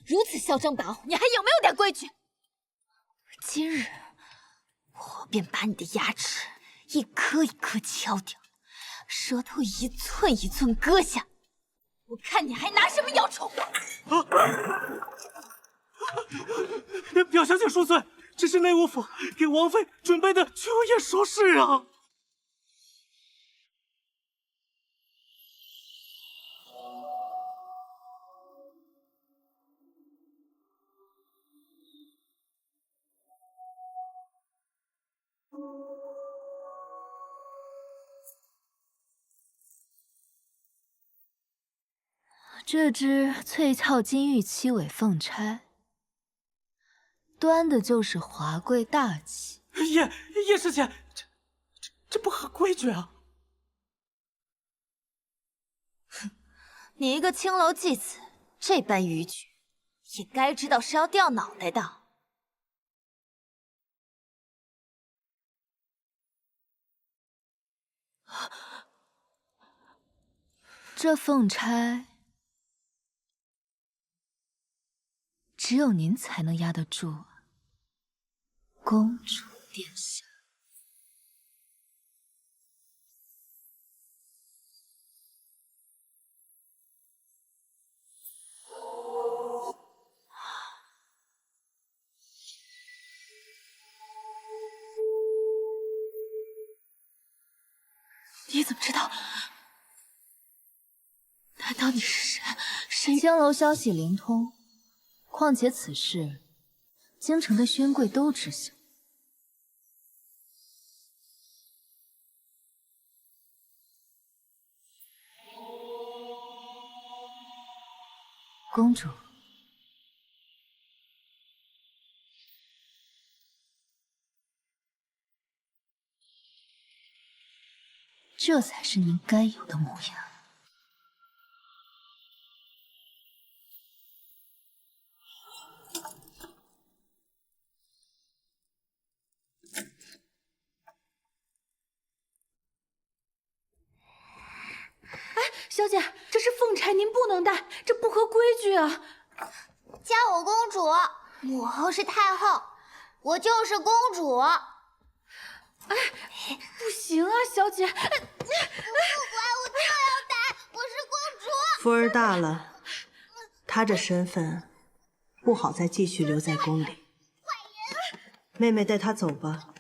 如此嚣张跋扈，你还有没有点规矩？今日我便把你的牙齿一颗一颗敲掉。舌头一寸一寸割下，我看你还拿什么摇宠？表小姐恕罪，这是内务府给王妃准备的秋夜首饰啊！这只翠翘金玉七尾凤钗，端的就是华贵大气。叶师姐，这不合规矩啊！哼，你一个青楼妓子，这般逾矩，也该知道是要掉脑袋的。这凤钗。只有您才能压得住啊，公主殿下。你怎么知道？难道你是神？青楼消息灵通。况且此事，京城的宣贵都知晓。公主，这才是您该有的模样。小姐，这是凤钗，您不能戴，这不合规矩啊！叫我公主，母后是太后，我就是公主。哎，不行啊，小姐！不管，我就要戴，我是公主。福儿大了，她这身份不好再继续留在宫里。妹妹带她走吧。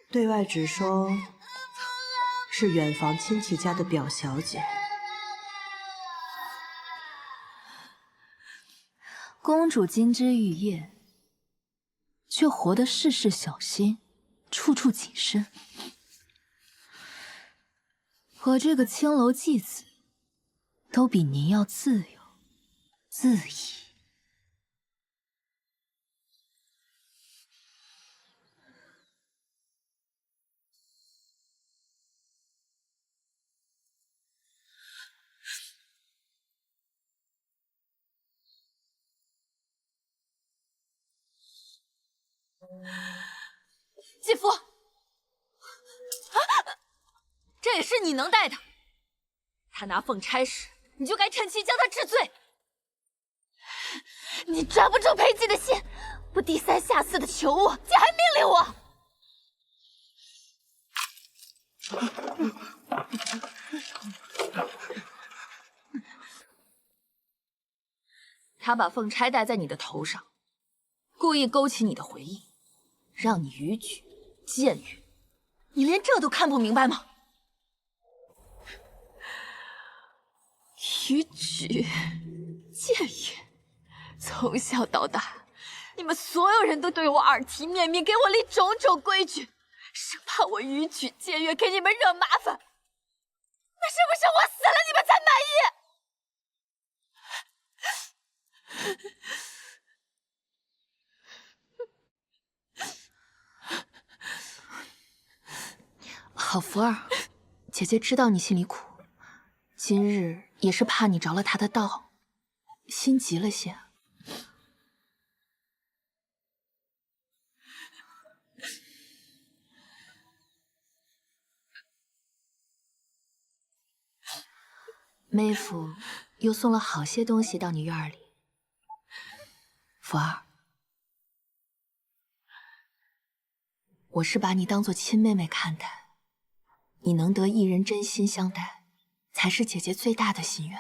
对外只说是远房亲戚家的表小姐。公主金枝玉叶，却活得事事小心，处处谨慎。我这个青楼妓子，都比您要自由、恣意。继父，这也是你能带的。他拿凤钗时，你就该趁机将他治罪。你抓不住裴寂的心，不低三下四的求我，竟还命令我。他把凤钗戴在你的头上，故意勾起你的回忆，让你逾矩僭越。你连这都看不明白吗？逾矩僭越，从小到大，你们所有人都对我耳提面命，给我立种种规矩，生怕我逾矩僭越给你们惹麻烦。那是不是我死了你们才满意？好福儿，姐姐知道你心里苦，今日也是怕你着了他的道，心急了些。妹夫又送了好些东西到你院里，福儿，我是把你当做亲妹妹看待，你能得一人真心相待，才是姐姐最大的心愿。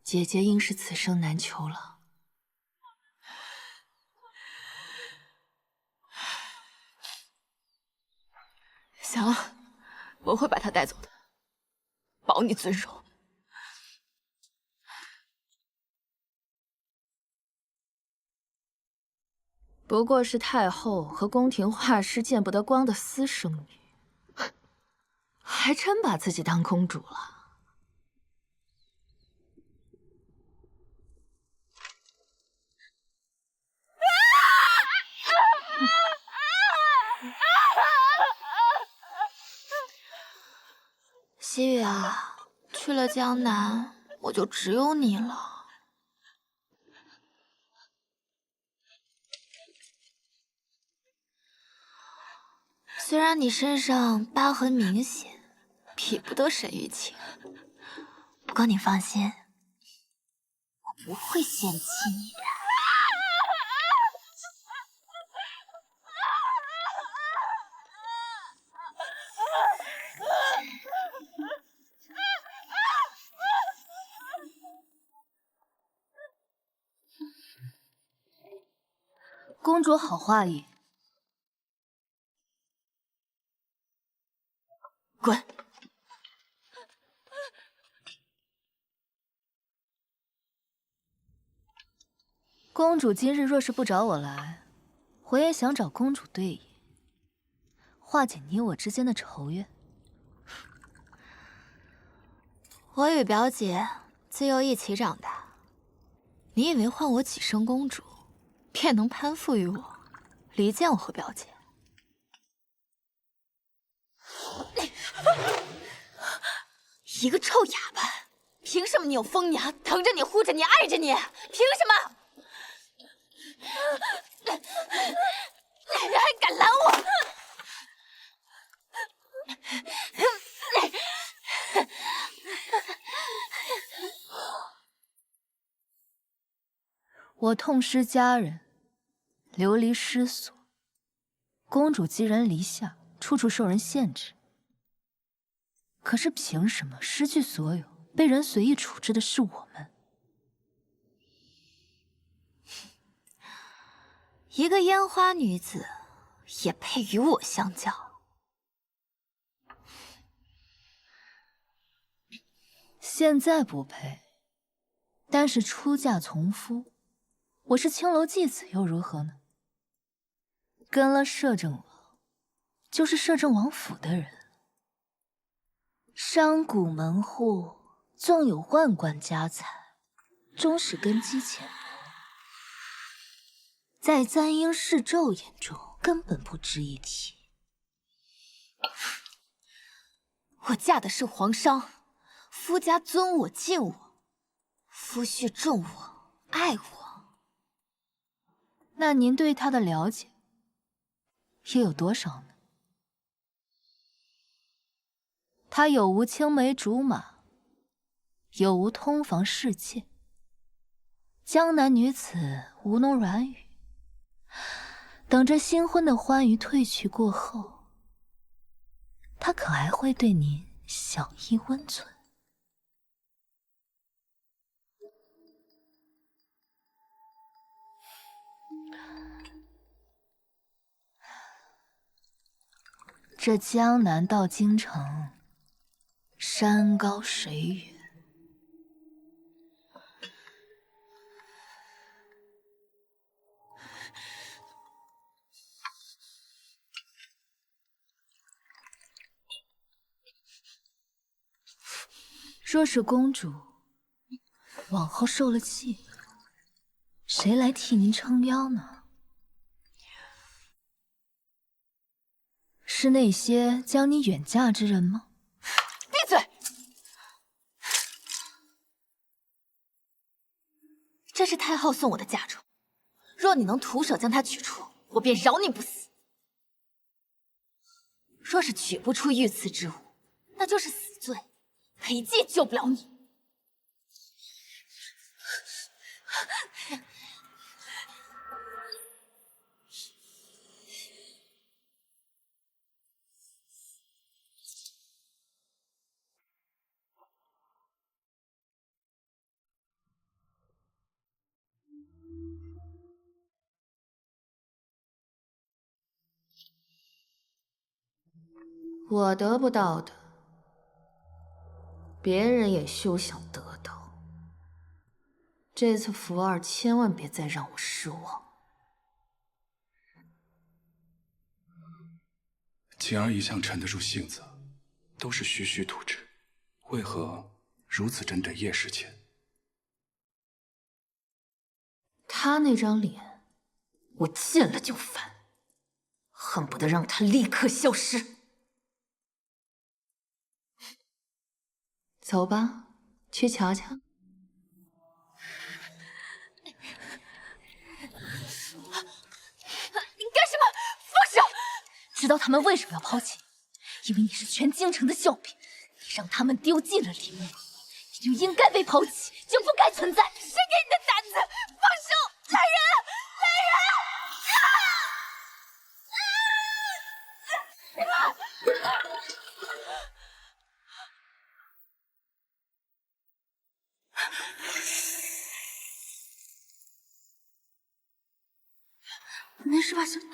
姐姐应是此生难求了。行了，我会把她带走的，保你尊荣。不过是太后和宫廷画师见不得光的私生女，还真把自己当公主了。西雨啊，去了江南，我就只有你了。虽然你身上疤痕明显，比不得沈玉清，不过你放心，我不会嫌弃你的。公主好画意。滚！公主今日若是不找我来，我也想找公主对饮，化解你我之间的仇怨。我与表姐自幼一起长大，你以为唤我几声公主，便能攀附于我，离间我和表姐？一个臭哑巴，凭什么你有疯娘疼着你、护着你、爱着你？凭什么？你还敢拦我？我痛失家人，流离失所。公主寄人篱下，处处受人限制。可是凭什么失去所有，被人随意处置的是我们？一个烟花女子，也配与我相较？现在不配，但是出嫁从夫，我是青楼继子又如何呢？跟了摄政王，就是摄政王府的人。商贾门户，纵有万贯家财，终是根基浅薄，在簪缨侍骤眼中根本不值一提。我嫁的是皇商，夫家尊我敬我，夫婿重我爱我。那您对他的了解又有多少呢？他有无青梅竹马，有无通房侍妾，江南女子吴侬软语，等着新婚的欢愉褪去过后，他可还会对您小意温存？这江南到京城，山高水远，若是公主往后受了气，谁来替您撑腰呢？是那些将你远嫁之人吗？闭嘴！这是太后送我的嫁妆，若你能徒手将它取出，我便饶你不死；若是取不出御赐之物，那就是死罪，裴寂救不了你。我得不到的，别人也休想得到。这次福儿千万别再让我失望。晴儿一向沉得住性子，都是虚虚图之，为何如此针对叶时谦？他那张脸，我见了就烦，恨不得让他立刻消失。走吧，去瞧瞧。你干什么？放手！知道他们为什么要抛弃你？因为你是全京城的笑柄，你让他们丢尽了脸面，你就应该被抛弃，就不该存在。谁给你的胆子？放手！来人！没事吧，小姐？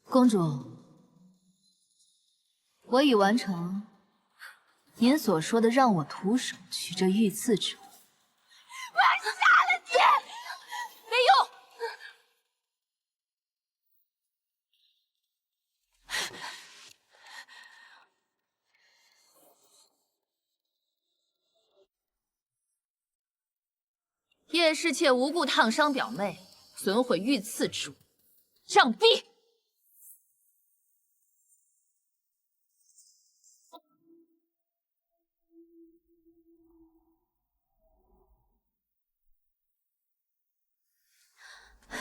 公主，我已完成您所说的让我徒手取这御赐之物。我要杀了你！没用。叶侍妾无故烫伤表妹，损毁御赐之物，杖毙！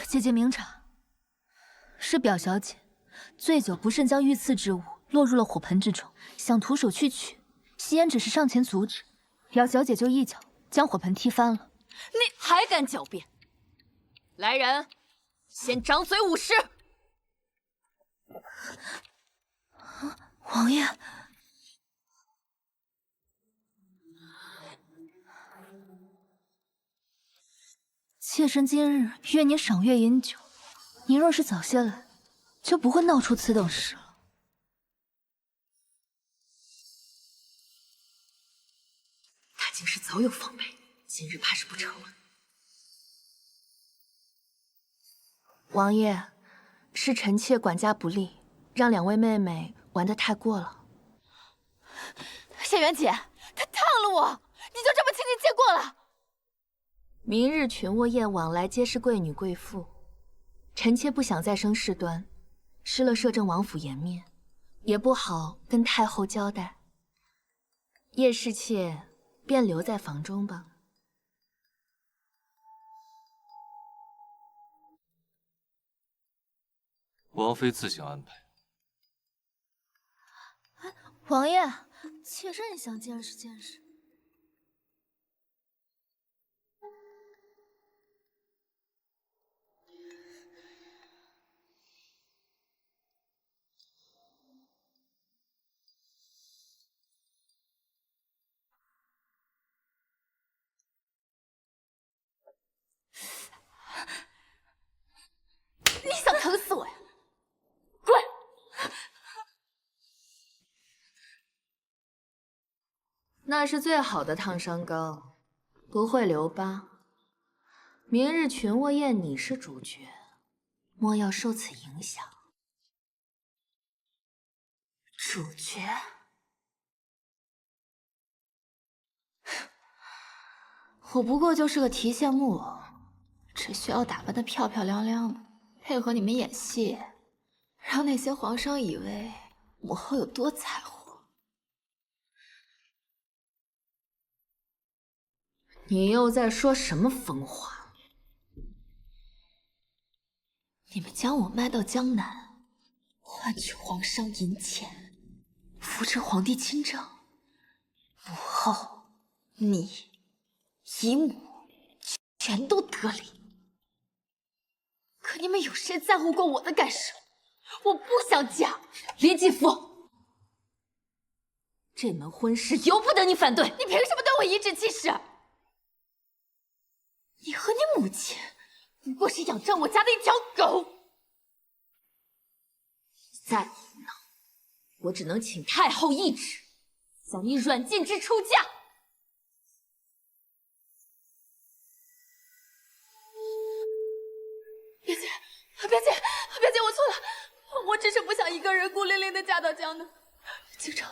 姐姐明察，是表小姐醉酒不慎将御赐之物落入了火盆之中，想徒手去取，夕颜只是上前阻止，表小姐就一脚将火盆踢翻了。你还敢狡辩？来人，先掌嘴50！王爷，妾身今日约您赏月饮酒，您若是早些来，就不会闹出此等事了。他竟是早有防备，今日怕是不成了。王爷，是臣妾管家不力，让两位妹妹玩得太过了。谢元姐，他烫了我，你就这么轻易接过了？明日群卧宴往来皆是贵女贵妇，臣妾不想再生事端，失了摄政王府颜面，也不好跟太后交代。叶侍妾便留在房中吧。王妃自行安排。王爷，妾身也想见识见识。你想疼死我呀？那是最好的烫伤膏，不会留疤。明日群卧宴你是主角，莫要受此影响。主角？我不过就是个提线木偶，只需要打扮得漂漂亮亮的，配合你们演戏，让那些皇上以为母后有多才华。你又在说什么疯话？你们将我卖到江南，换取皇上银钱，扶持皇帝亲政，母后、你、姨母全都得利。可你们有谁在乎过我的感受？我不想嫁。林继父，这门婚事由不得你反对，你凭什么对我颐指气使？你和你母亲不过是仰仗我家的一条狗。再胡闹，我只能请太后懿旨，将你软禁之出嫁。别姐，我错了，我只是不想一个人孤零零的嫁到江南。京城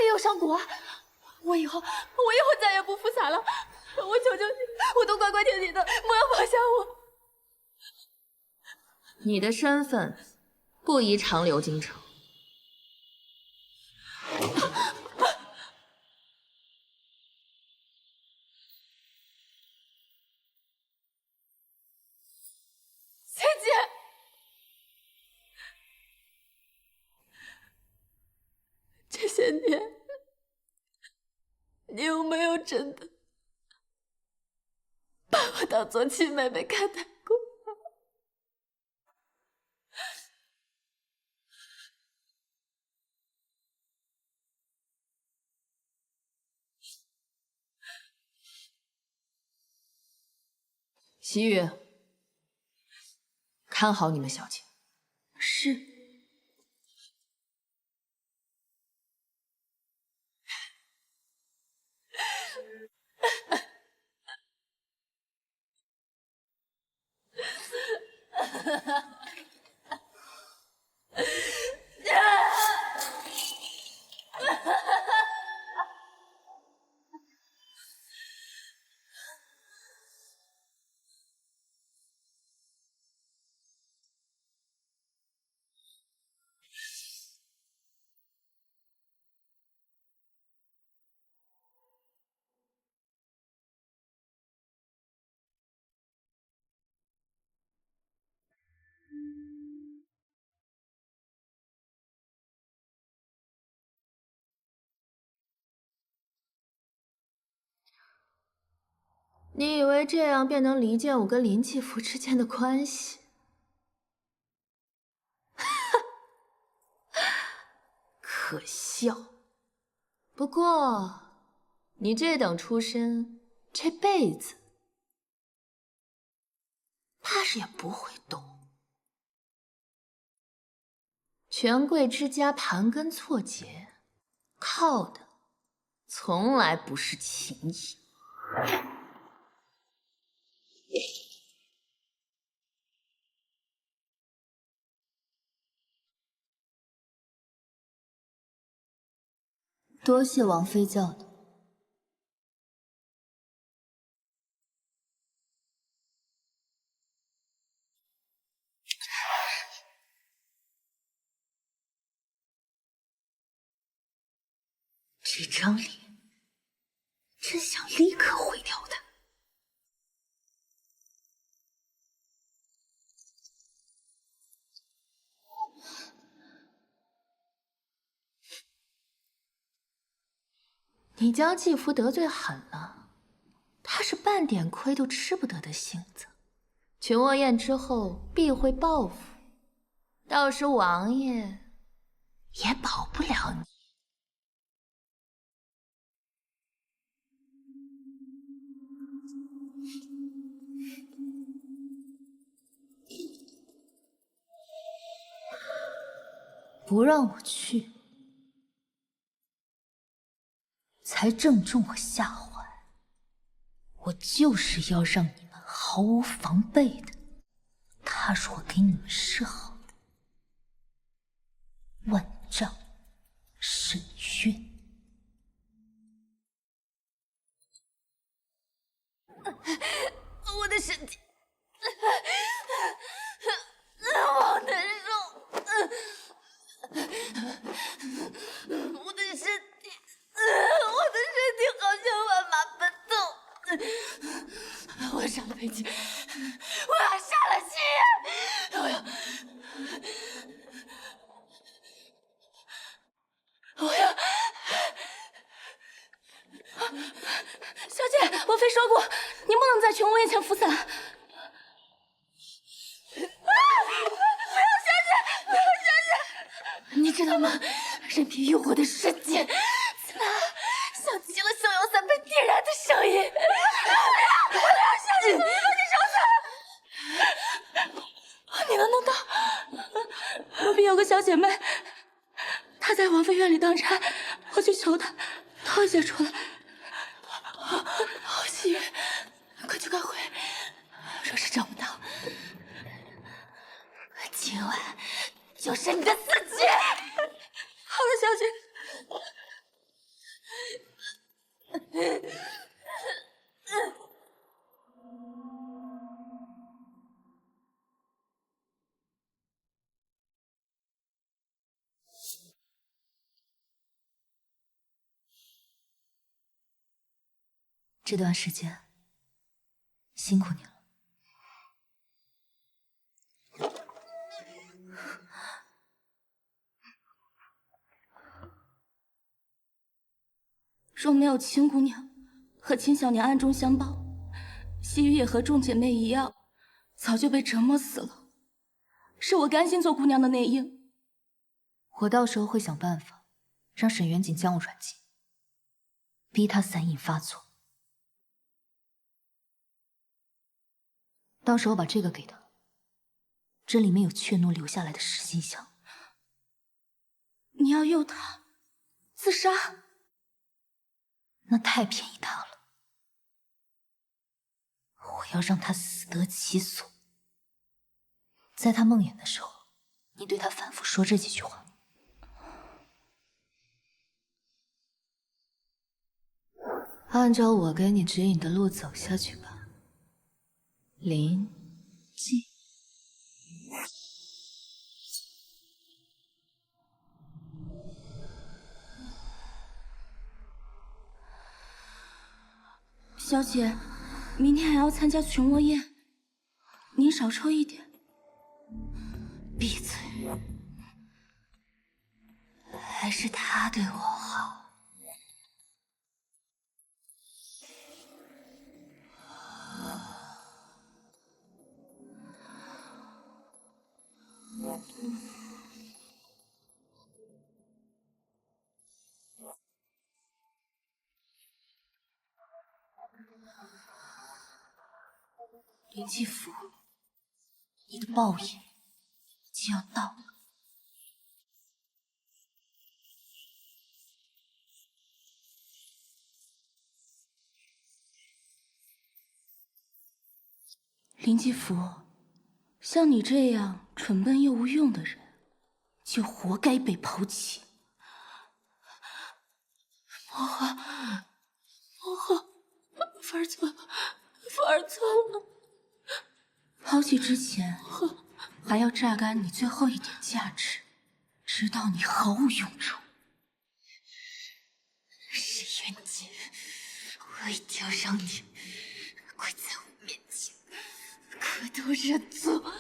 也有商贾啊，我以后再也不负洒了。我求求你，我都乖乖听你的，不要放下我。你的身份不宜长留京城。姐姐，这些年，你有没有真的把我当做亲妹妹看待过？习雨，看好你们小姐。是。你以为这样便能离间我跟林继福之间的关系？可笑。不过，你这等出身，这辈子怕是也不会懂。权贵之家盘根错节，靠的从来不是情谊。多谢王妃教导。这张脸，真想立刻毁掉它。你将继父得罪狠了，他是半点亏都吃不得的性子。群卧宴之后必会报复，到时王爷也保不了你。不让我去，才正中我下怀。我就是要让你们毫无防备的踏入我给你们设好的万丈深渊。我的身体，好难受。我的身体好像万马奔腾。我杀了裴姬，我要杀了姬夜，我要。小姐，王妃说过，您不能在群卧宴前服散。不要小姐，不要小姐！你知道吗？人皮欲火的瞬间，刺啦，像极了逍遥散被点燃的声音。不要小姐，我要把你烧死！你能弄到？隔壁有个小姐妹，她在王妃院里当差，我去求她，偷一些出来。好幸运，快去赶回。若是找不到，今晚就是你的死期。好了，小姐。这段时间辛苦你了。若没有秦姑娘和秦小娘暗中相保，西域也和众姐妹一样，早就被折磨死了。是我甘心做姑娘的内应。我到时候会想办法，让沈元景将我软禁，逼他散瘾发作。到时候把这个给他，这里面有雀奴留下来的实心香。你要诱他自杀？那太便宜他了。我要让他死得其所。在他梦魇的时候，你对他反复说这几句话。按照我给你指引的路走下去吧。林静，小姐，明天还要参加群卧宴，您少抽一点。闭嘴！还是他对我好。林继福，你的报应已经要到了。林继福，像你这样蠢笨又无用的人，就活该被抛弃。魔华，凡儿错了，凡儿错了。抛弃之前，还要榨干你最后一点价值，直到你毫无用处。沈渊洁，我一定要让你跪在我面前，磕头认错。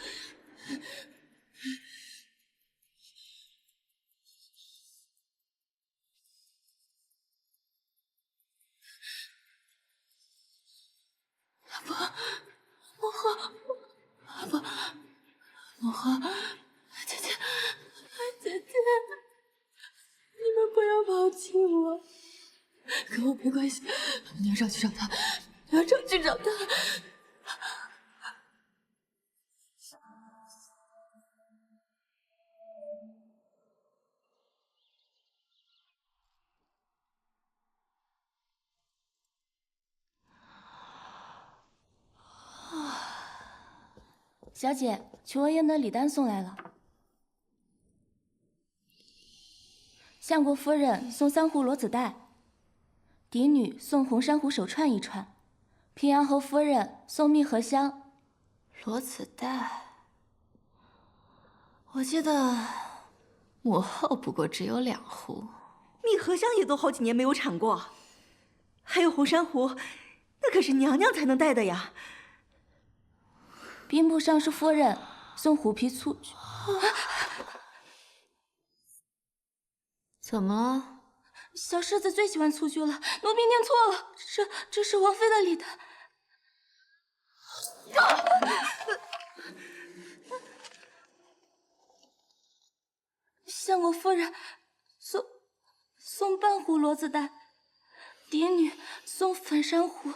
魔华，姐姐，你们不要抛弃我，跟我没关系，你要上去找他，你要上去找他。小姐，曲沃宴的礼单送来了。相国夫人送3壶罗子带，嫡女送红珊瑚手串1串，平阳侯夫人送蜜合香。罗子带，我记得母后不过只有2壶，蜜合香也都好几年没有产过，还有红珊瑚，那可是娘娘才能戴的呀。兵部尚书夫人送虎皮醋。怎么了？小世子最喜欢醋剧了，奴婢念错了，这是王妃的礼单。相国夫人送半壶罗子带，嫡女送粉珊瑚，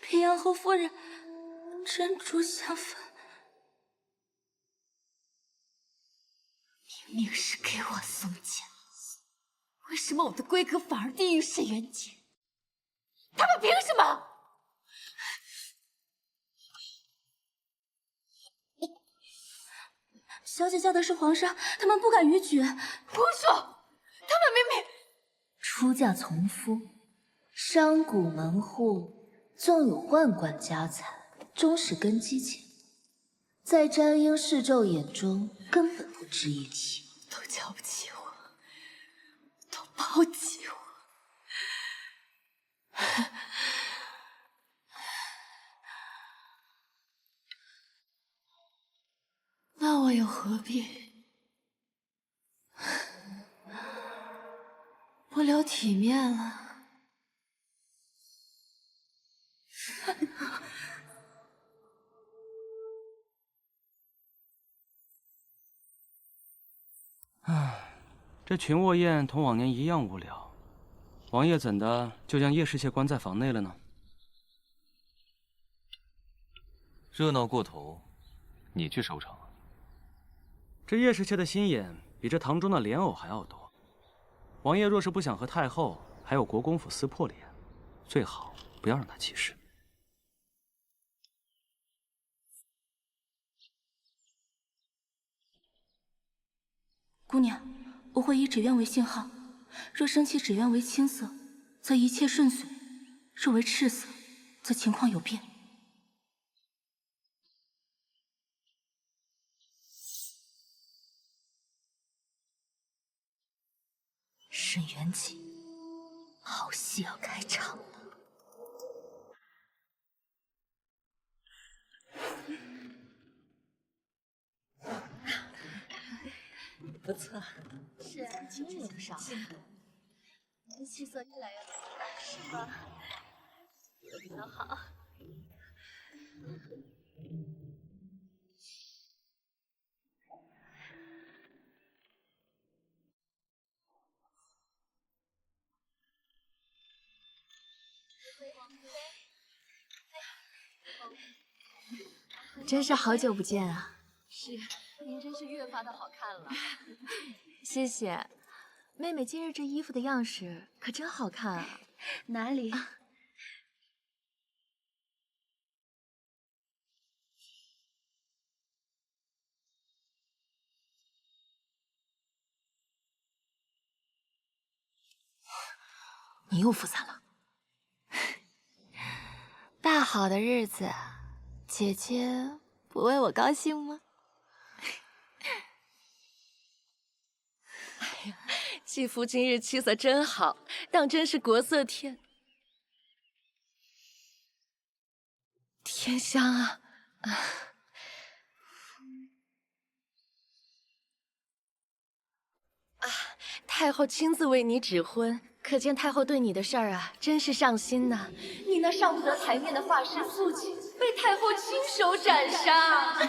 平阳侯夫人珍珠香粉。明明是给我送钱，为什么我的规格反而低于沈渊洁？他们凭什么？小姐嫁的是皇上，他们不敢逾矩。胡说！他们明明出嫁从夫，商贾门户纵有万贯家财，终是根基钱，在詹英世胄眼中根本不值一提。都瞧不起我，都抛弃我。那我又何必不留体面了？唉，这群卧宴同往年一样无聊。王爷怎的就将叶侍妾关在房内了呢？热闹过头，你去收场。这叶侍妾的心眼比这堂中的莲藕还要多。王爷若是不想和太后还有国公府撕破脸，最好不要让她起事。姑娘，我会以纸鸢为信号，若升起纸鸢为青色，则一切顺遂；若为赤色，则情况有变。沈渊洁，好戏要开场了。不错，是啊，清楚不少。你的气色越来越好，是吗？比较好。真是好久不见啊！是，您真是越发的好看了。谢谢，妹妹今日这衣服的样式可真好看啊！哪里？你又扶伞了。大好的日子，姐姐不为我高兴吗？哎呀，继父今日气色真好，当真是国色天香啊！太后亲自为你指婚，可见太后对你的事儿啊，真是上心呐。你那上不得台面的画师父亲，被太后亲手斩杀。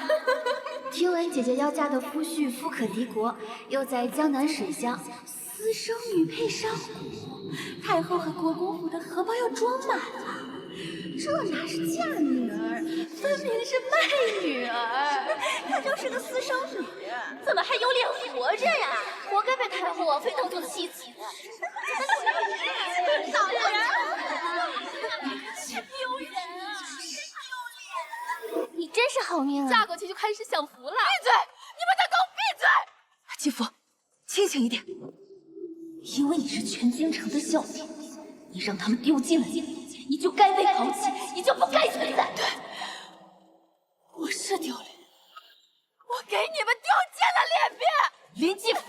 听闻姐姐要嫁的夫婿富可敌国，又在江南水乡，私生女配商贾，太后和国公府的荷包要装满了。这哪是嫁女儿，分明是卖女儿。她就是个私生女，怎么还有脸活着呀？活该被太后王妃当做妻子。讨厌！丢人啊！你真是好命啊！嫁过去就开始享福了。闭嘴！你们都给我闭嘴！继父，清醒一点。因为你是全京城的笑柄，你让他们丢尽了脸，你就该被抛弃，你就不该存在。对，我是丢脸，我给你们丢尽了脸面。林继父。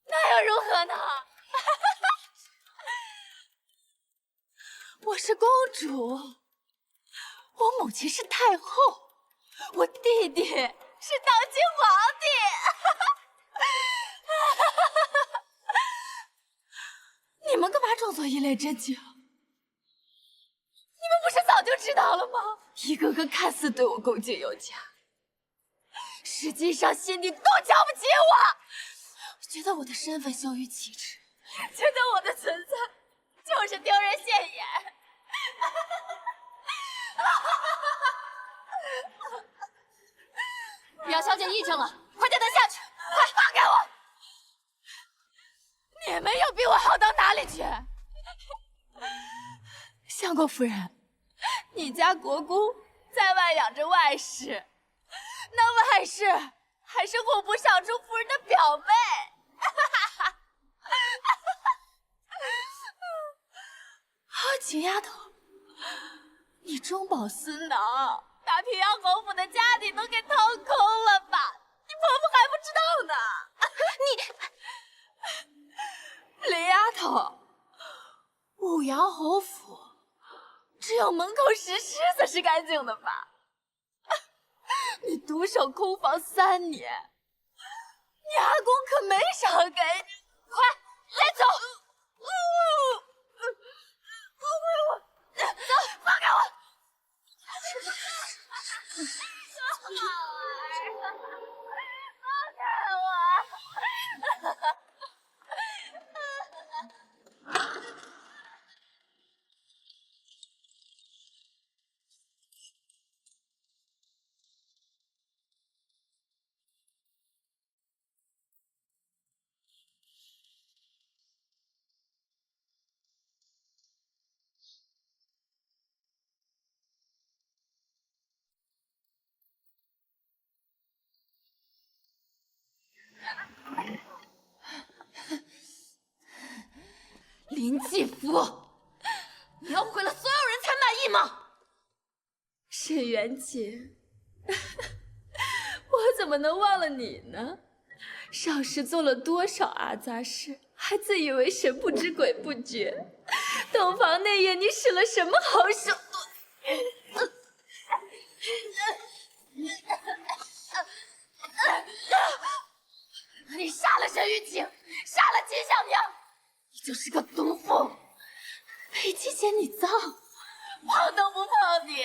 那又如何呢？我是公主，我母亲是太后，我弟弟是当今皇帝。你们干嘛装作一脸震惊？你们不是早就知道了吗？一个个看似对我恭敬有加，实际上心底都瞧不起我，觉得我的身份羞于启齿，觉得我的存在就是丢人现眼。表小姐议政了，快带她下去！快放开我！你们又比我好到哪里去？相公夫人，你家国公在外养着外室，那外室还是户部尚书夫人的表妹。秦丫头，你中饱私囊，把平阳侯府的家底都给掏空了吧？你婆婆还不知道呢。林丫头，武阳侯府只有门口石狮子是干净的吧？你独守空房3年，你阿公可没少给你。快，来走！走，放开我！放开我！林继福，你要毁了所有人才满意吗？沈元锦，我怎么能忘了你呢？少时做了多少阿杂事，还自以为神不知鬼不觉。洞房那夜，你使了什么好手段？你杀了沈玉清，杀了秦小娘，你就是个毒妇！裴姬嫌你脏，碰都不碰你。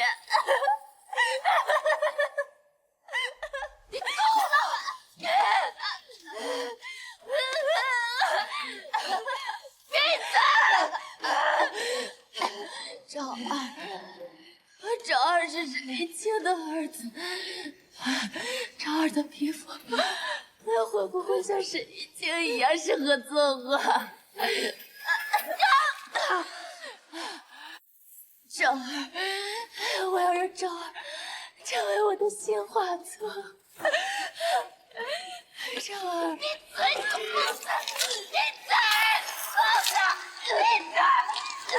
赵二是陈林清的儿子，赵二的皮肤，那会不会像沈玉清一样适合作画？赵二，我要让赵二成为我的新画作。赵二，你嘴就放下，你嘴放下，你嘴。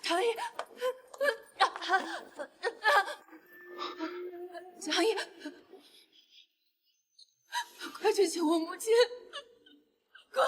长野，长野，快去请我母亲！快！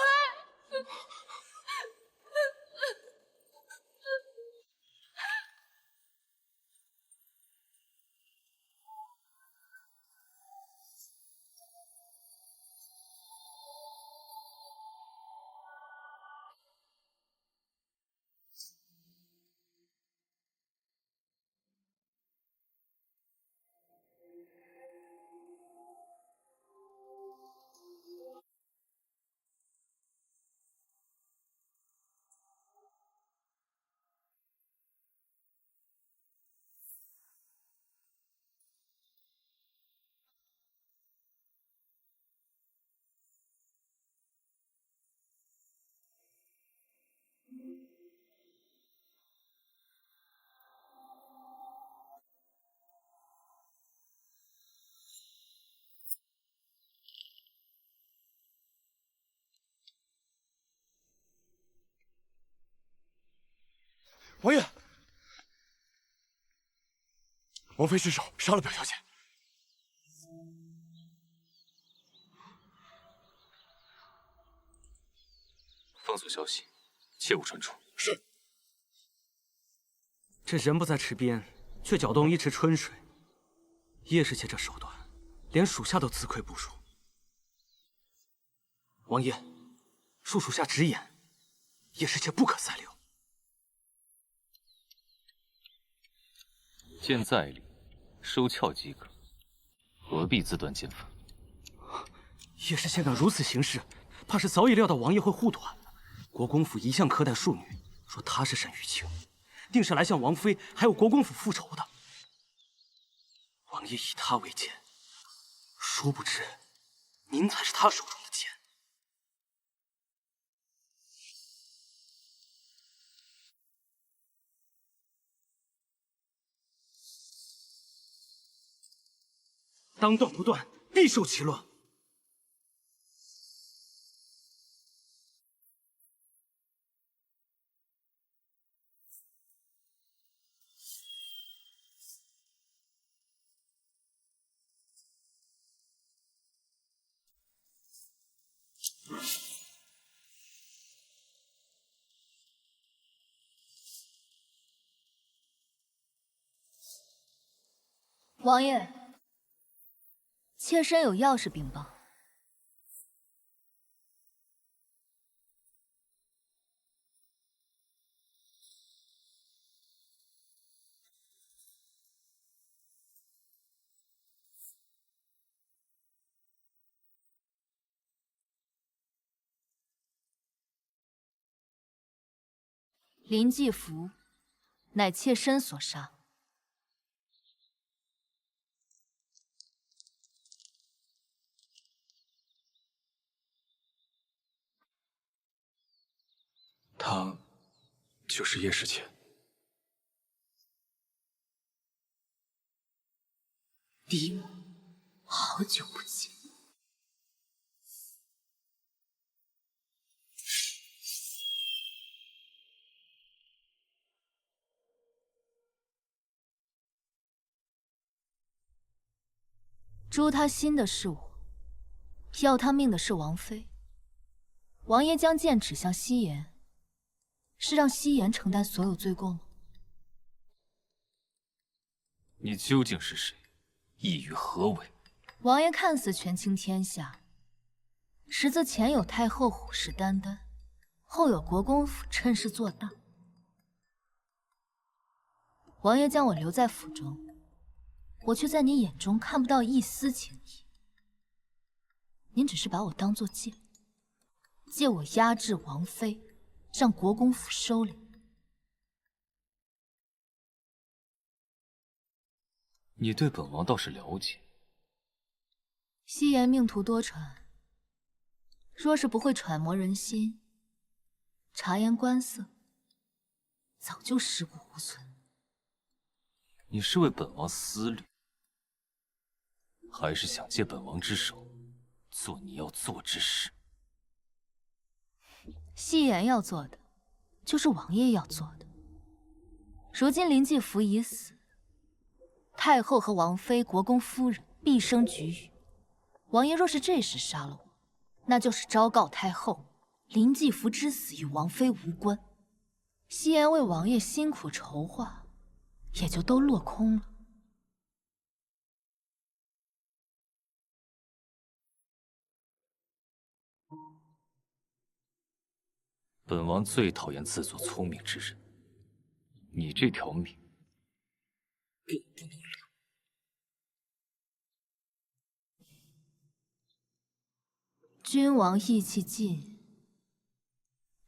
王爷，王妃失手杀了表小姐。封锁消息，切勿传出。是。这人不在池边，却搅动一池春水。叶氏妾这手段，连属下都自愧不如。王爷，恕属下直言，叶氏妾不可再留。剑在理，收鞘即可，何必自断剑法？叶氏妾敢如此行事，怕是早已料到王爷会护短。国公府一向苛待庶女，说她是沈玉清，定是来向王妃还有国公府复仇的。王爷以她为剑，殊不知您才是他手中的剑。当断不断，必受其论。王爷，妾身有要事禀报。林继福，乃妾身所杀。她就是叶氏妾。嫡母，好久不见。诛他心的是我，要他命的是王妃。王爷将剑指向西岩，是让夕颜承担所有罪过吗？你究竟是谁？意欲何为？王爷看似权倾天下，实则前有太后虎视眈眈，后有国公府趁势做大。王爷将我留在府中，我却在你眼中看不到一丝情意。您只是把我当作借我压制王妃，让国公府收敛。你对本王倒是了解。夕颜命途多舛，若是不会揣摩人心，察言观色，早就尸骨无存。你是为本王思虑，还是想借本王之手做你要做之事？夕颜要做的，就是王爷要做的。如今林继福已死，太后和王妃、国公夫人毕生举语。王爷若是这时杀了我，那就是昭告太后，林继福之死与王妃无关。夕颜为王爷辛苦筹划，也就都落空了。本王最讨厌自作聪明之人，你这条命并不能留。君王意气尽，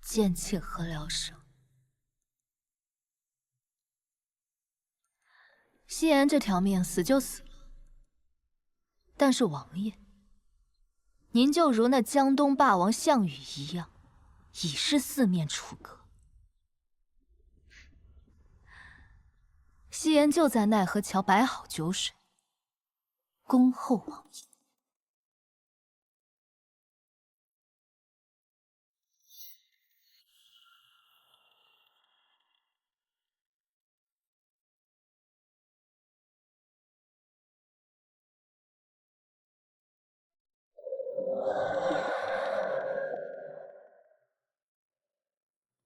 贱妾何聊生？夕颜这条命死就死了，但是王爷，您就如那江东霸王项羽一样，已是四面楚歌。夕颜就在奈何桥摆好酒水，恭候王爷。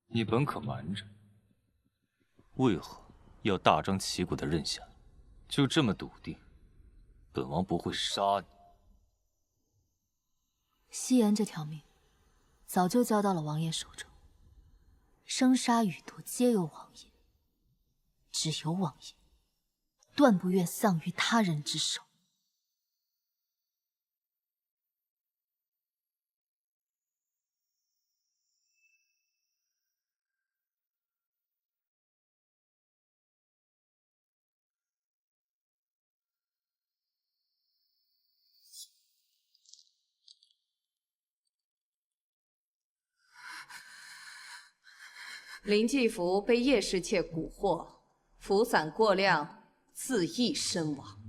你本可瞒着，为何要大张旗鼓的认下？就这么笃定，本王不会杀你？夕颜这条命，早就交到了王爷手中，生杀予夺皆由王爷，只有王爷，断不愿丧于他人之手。林继福被叶氏妾蛊惑，服散过量，自缢身亡。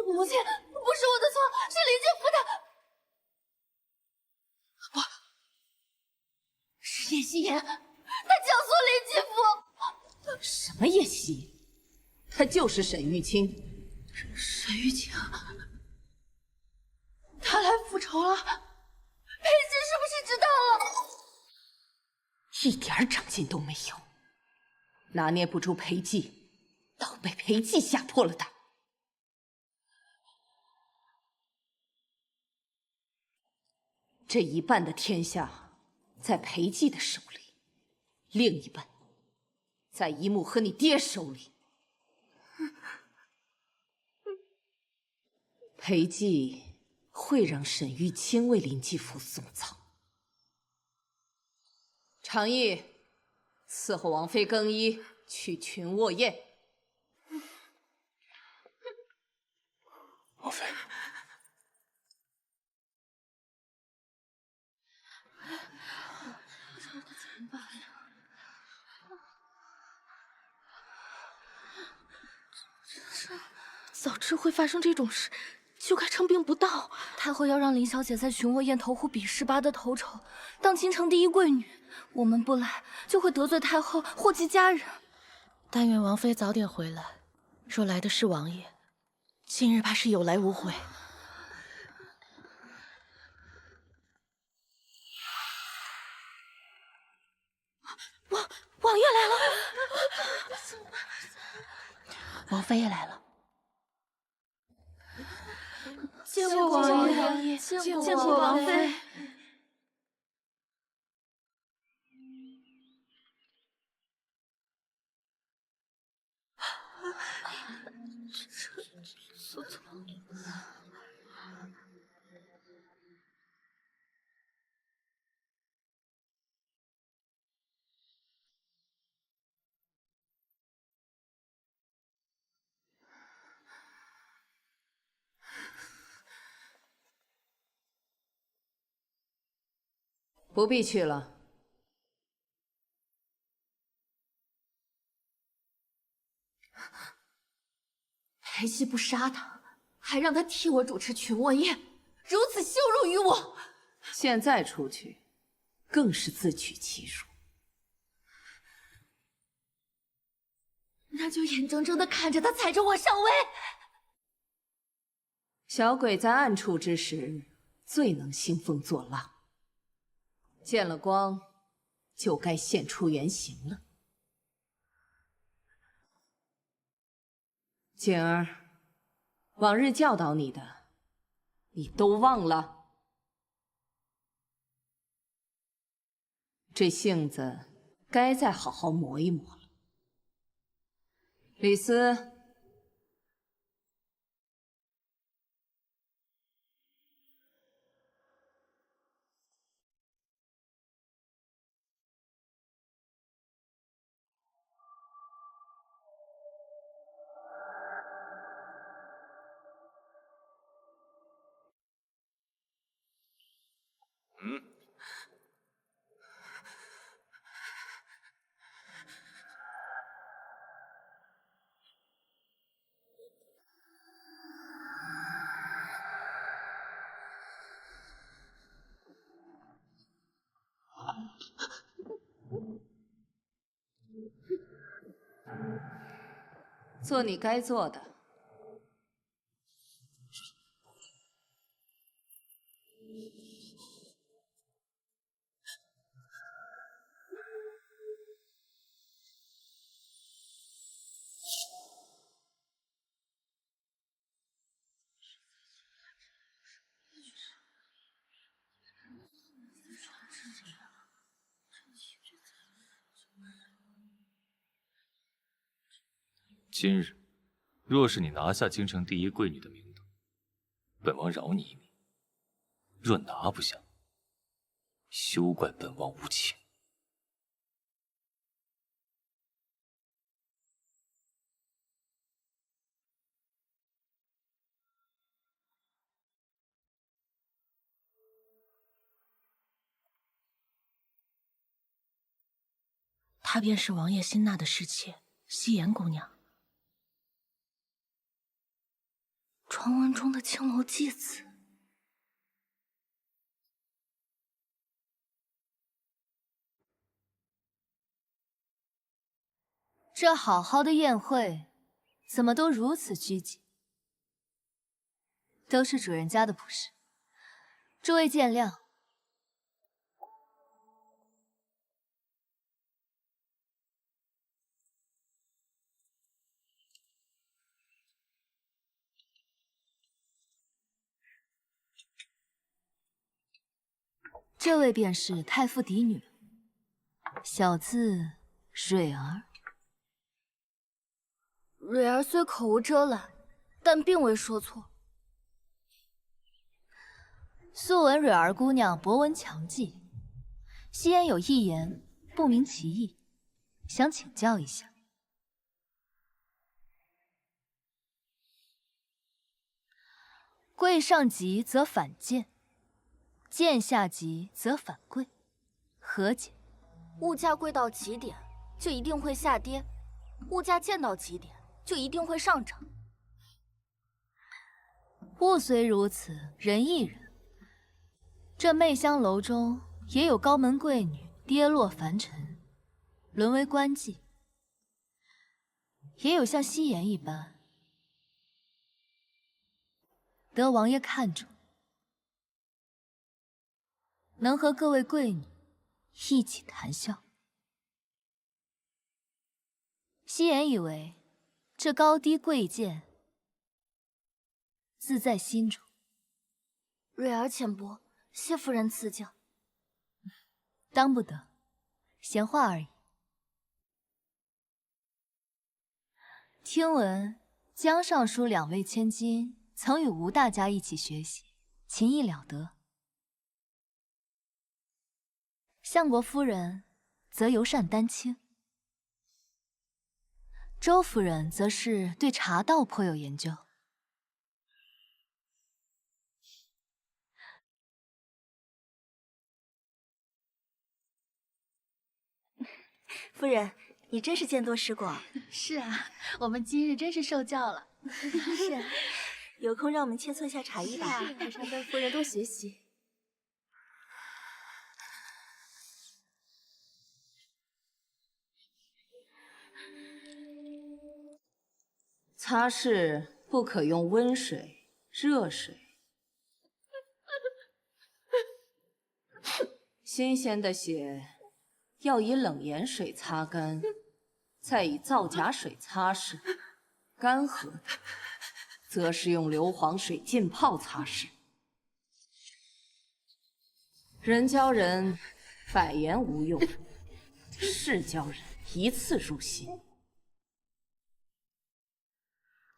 母亲，不是我的错，是林继福的。不，是叶夕颜，他教唆林继福。什么叶夕颜？他就是沈玉清。沈玉清，他来复仇了。裴姬是不是知道了？一点长进都没有，拿捏不住裴寂，倒被裴寂吓破了胆。这一半的天下在裴寂的手里，另一半在一木和你爹手里。裴寂会让沈玉清为林继福送葬。常毅，伺候王妃更衣，去群卧宴。王妃。早知会发生这种事，就该称病不到。太后要让林小姐在群卧宴投壶比18的头筹，当京城第一贵女。我们不来，就会得罪太后，祸及家人。但愿王妃早点回来。若来的是王爷，今日怕是有来无回。王爷来了，王妃也来了。见过王爷，见过王妃。不必去了。裴熙不杀他，还让他替我主持群卧宴，如此羞辱于我。现在出去，更是自取其辱。那就眼睁睁地看着他踩着我上位。小鬼在暗处之时，最能兴风作浪。见了光，就该现出原形了。锦儿，往日教导你的，你都忘了？这性子该再好好磨一磨了。李斯。做你该做的。今日，若是你拿下京城第一贵女的名头，本王饶你一命；若拿不下，休怪本王无情。她便是王爷新纳的侍妾夕颜姑娘。传闻中的青楼妓子，这好好的宴会，怎么都如此拘谨？都是主人家的不是，诸位见谅。这位便是太傅嫡女，小字蕊儿。蕊儿虽口无遮拦，但并未说错。素闻蕊儿姑娘博闻强记，夕颜有一言不明其意，想请教一下。贵上级则反贱。贱下级则反贵，何解？物价贵到极点，就一定会下跌；物价贱到极点，就一定会上涨。物虽如此，人亦然。这媚香楼中也有高门贵女跌落凡尘，沦为官妓；也有像夕颜一般，得王爷看中，能和各位贵女一起谈笑。夕颜以为这高低贵贱自在心中。蕊儿浅薄，谢夫人赐教。当不得，闲话而已。听闻江尚书2位千金曾与吴大家一起学习，琴艺了得。相国夫人则尤善丹青，周夫人则是对茶道颇有研究。夫人，你真是见多识广。是啊，我们今日真是受教了。是啊，有空让我们切磋一下茶艺吧，还是要跟夫人多学习。擦拭不可用温水、热水。新鲜的血要以冷盐水擦干，再以皂荚水擦拭；干涸的，则是用硫磺水浸泡擦拭。人教人百言无用，事教人一次入心。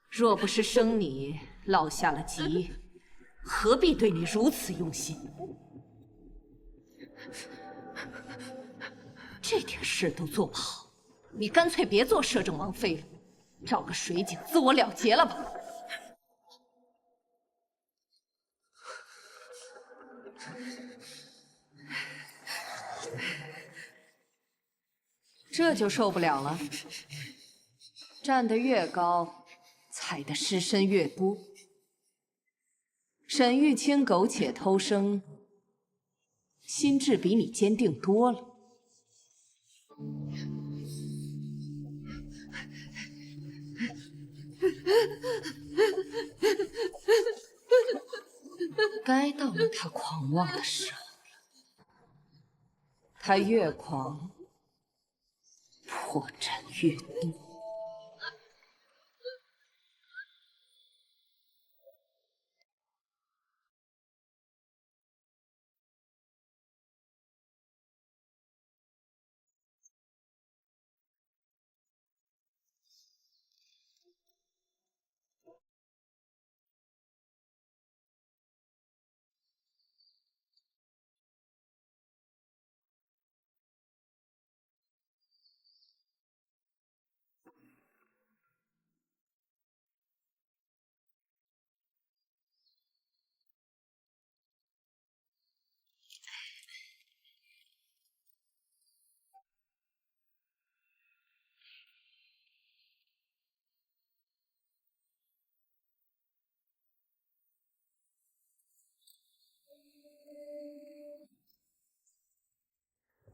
若不是生你落下了疾，何必对你如此用心？这点事都做不好，你干脆别做摄政王妃了，找个水井自我了结了吧。这就受不了了，站得越高，踩的尸身越多。沈玉清苟且偷生，心智比你坚定多了。该到了他狂妄的时候了，他越狂，破绽越多。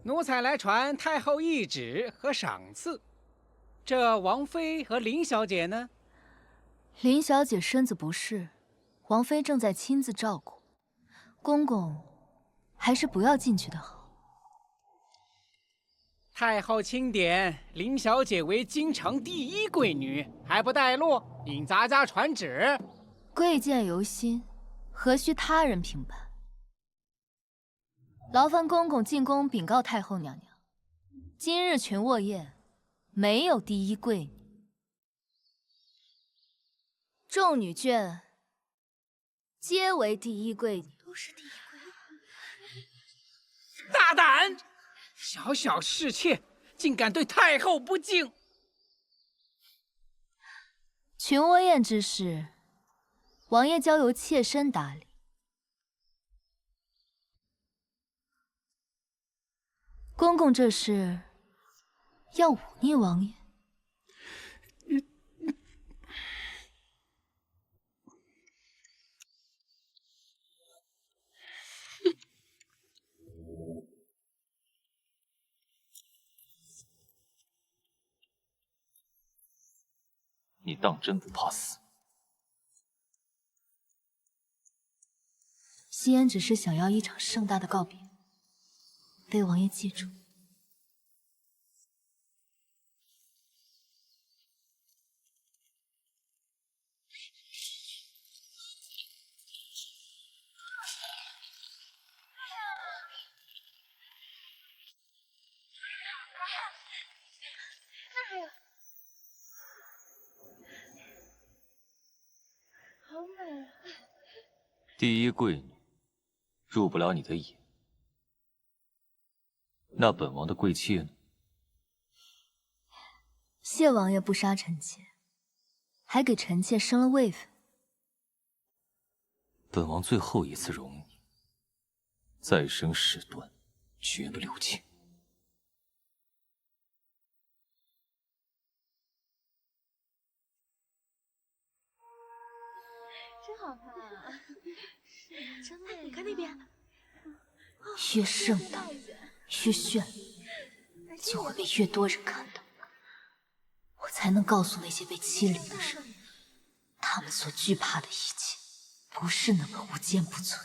奴才来传太后懿旨和赏赐。这王妃和林小姐呢？林小姐身子不适，王妃正在亲自照顾。公公还是不要进去的好。太后钦点林小姐为京城第1贵女，还不带路，引咱家传旨。贵贱由心，何须他人评判？劳烦公公进宫禀告太后娘娘，今日群卧宴没有第1贵女，众女眷皆为第1贵女，都是第1贵女。大胆！小小侍妾竟敢对太后不敬！群卧宴之事，王爷交由妾身打理。公公这是要忤逆王爷？你当真不怕死？西安只是想要一场盛大的告别，被王爷记住。好美啊！第一贵女入不了你的眼，那本王的贵妾呢？谢王爷不杀臣妾，还给臣妾升了位分。本王最后一次容你，再生事端，绝不留情。真好看啊！是，真美。你看那边，越盛大，越炫，就会被越多人看到。我才能告诉那些被欺凌的人，他们所惧怕的一切，不是那么无坚不摧。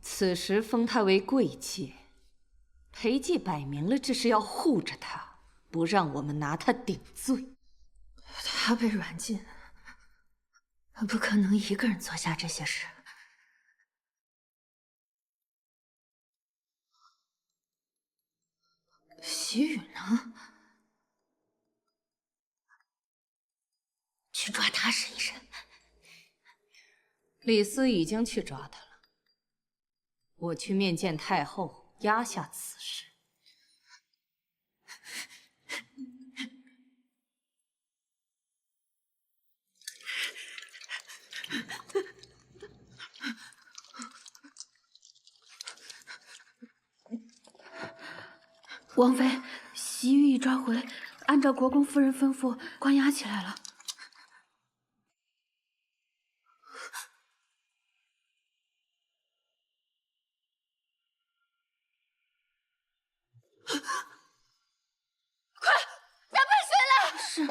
此时封她为贵妾，裴寂摆明了这是要护着她，不让我们拿她顶罪。她被软禁，她不可能一个人做下这些事。喜雨呢？去抓他审一审。李斯已经去抓他了。我去面见太后，压下此事。王妃，西域已抓回，按照国公夫人吩咐，关押起来了。快，拿喷水来！是。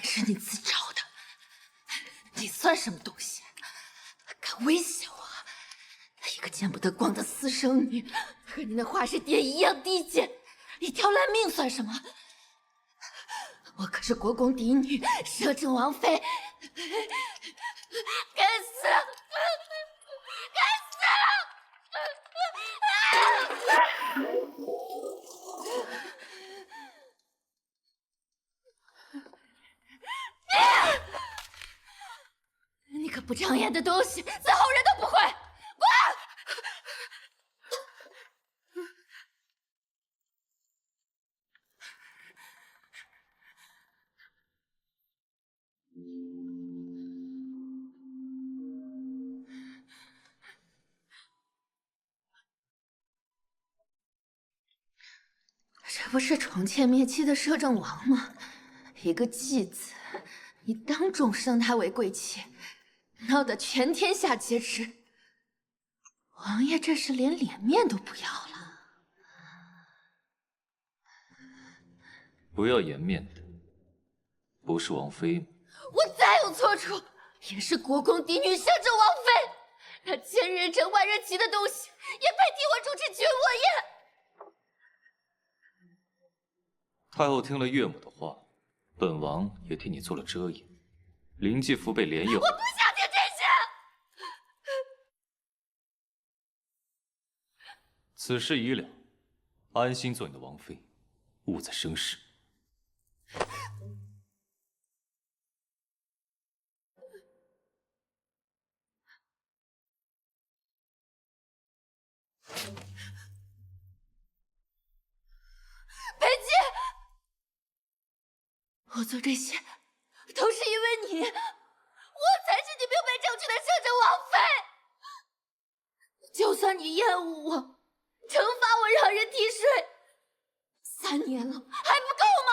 是你自找的，你算什么东西？敢威胁我？一个见不得光的私生女，和你那华氏爹一样低贱，一条烂命算什么？我可是国公嫡女，摄政王妃，该死！该死了！你个不长眼的东西，伺候人都不会，滚！这不是宠妾灭妻的摄政王吗？一个继子，你当众升她为贵妾，闹得全天下皆知。王爷这是连脸面都不要了。不要颜面的，不是王妃吗？我再有错处，也是国公嫡女摄政王妃。那千人称万人骑的东西，也配替我主持军火宴？太后听了岳母的话，本王也替你做了遮掩。林继福被连友，我不想听这些。此事已了，安心做你的王妃，勿再生事。裴寂，我做这些都是因为你，我才是你明媒正娶的摄政王妃。就算你厌恶我，惩罚我让人替税，3年了还不够吗？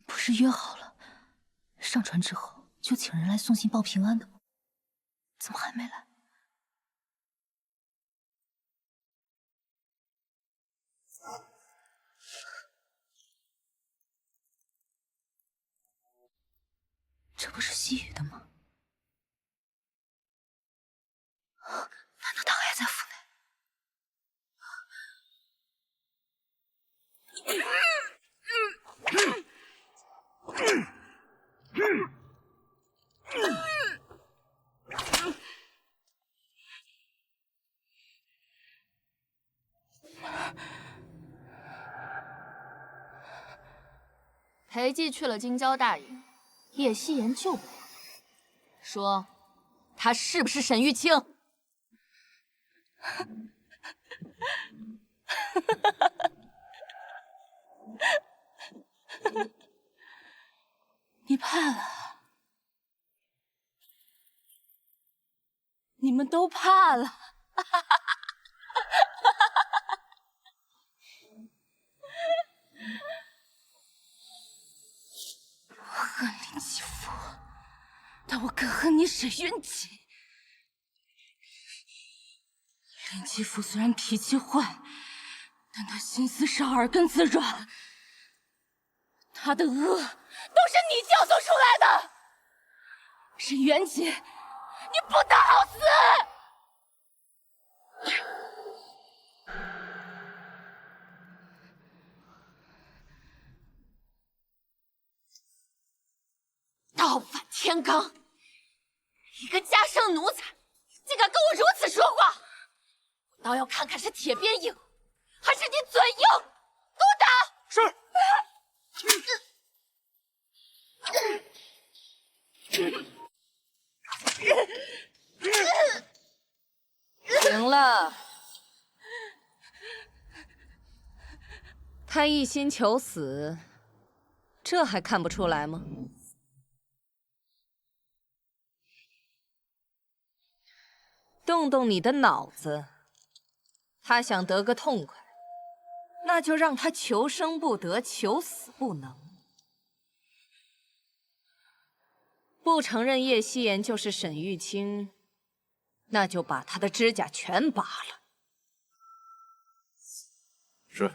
不是约好了，上船之后就请人来送信报平安的吗？怎么还没来？这不是西域的吗？难道他还在府内？裴寂去了京郊大营，叶夕颜救不了，说他是不是沈玉清？你怕了，你们都怕了。我恨林继父，但我更恨你沈渊锦。林继父虽然脾气坏，但他心思是耳根子软。他的恶都是你教唆出来的，沈渊锦，你不得好死！倒反天罡，一个家生奴才，竟敢跟我如此说话！我倒要看看是铁鞭硬，还是你嘴硬！给我打！是。行了，他一心求死，这还看不出来吗？动动你的脑子，他想得个痛快，那就让他求生不得，求死不能。不承认叶夕颜就是沈玉清，那就把他的指甲全拔了。是。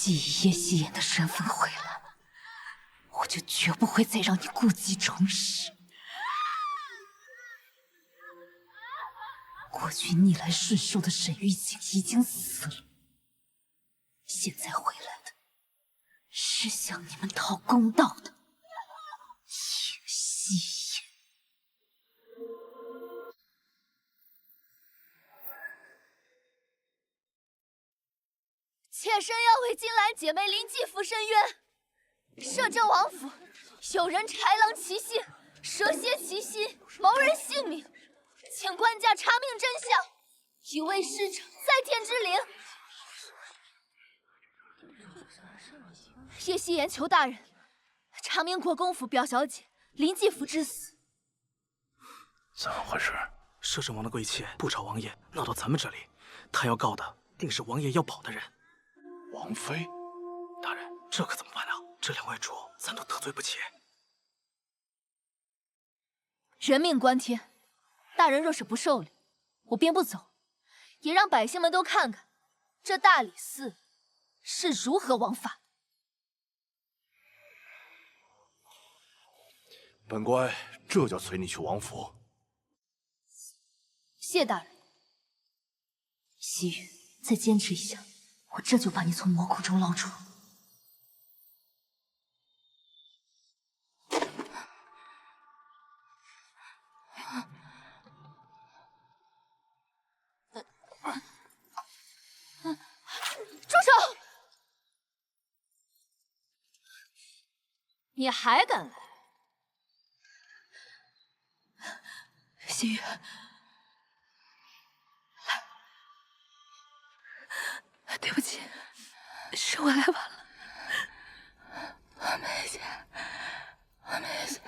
既以叶夕颜的身份回来，我就绝不会再让你故技重施。过去逆来顺受的沈玉景已经死了，现在回来的是向你们讨公道的叶夕颜。妾身要为金兰姐妹临济府申冤。摄政王府有人豺狼其心，蛇蝎其心，谋人性命，请官家查明真相，以为师承在天之灵。叶夕颜求大人查明国公府表小姐临济府之死。怎么回事？摄政王的贵妾不找王爷，闹到咱们这里，他要告的定是王爷要保的人。王妃，大人，这可怎么办啊？这两位主咱都得罪不起。人命关天，大人若是不受理，我便不走，也让百姓们都看看这大理寺是如何枉法。本官这就随你去王府。谢大人。西域，再坚持一下，我这就把你从魔窟中捞出。住手！你还敢来？西域，对不起，是我来晚了。梅姐，梅姐，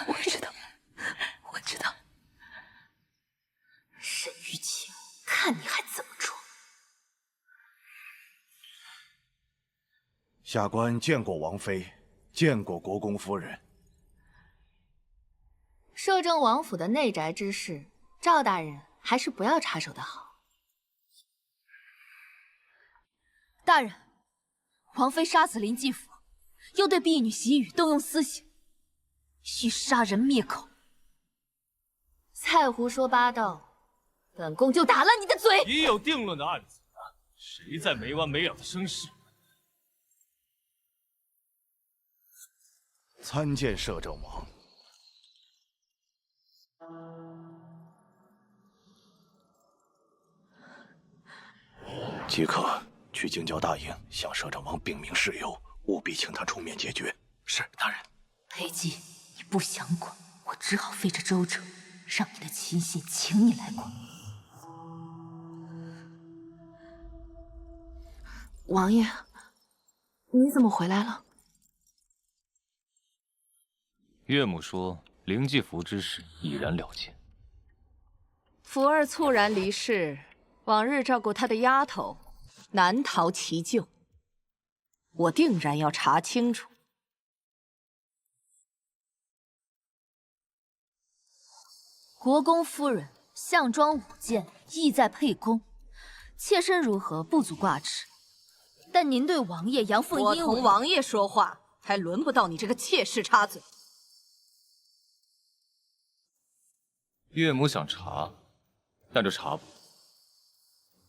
我知道，我知道。沈玉清，看你还怎么装！下官见过王妃，见过国公夫人。摄政王府的内宅之事，赵大人还是不要插手的好。大人，王妃杀死临济府，又对婢女喜雨动用私刑，需杀人灭口。再胡说八道，本宫就打烂你的嘴！已有定论的案子，谁在没完没了的生事？参见摄政王。即刻去京郊大营向摄政王禀明事由，务必请他出面解决。是，大人。裴寂，你不想管，我只好费这周折，让你的亲信请你来管。王爷，你怎么回来了？岳母说，灵济福之事已然了结。福儿猝然离世，往日照顾她的丫头难逃其咎，我定然要查清楚。国公夫人项庄舞剑，意在沛公，妾身如何不足挂齿？但您对王爷阳奉阴违，我同王爷说话，还轮不到你这个妾室插嘴。岳母想查，那就查吧。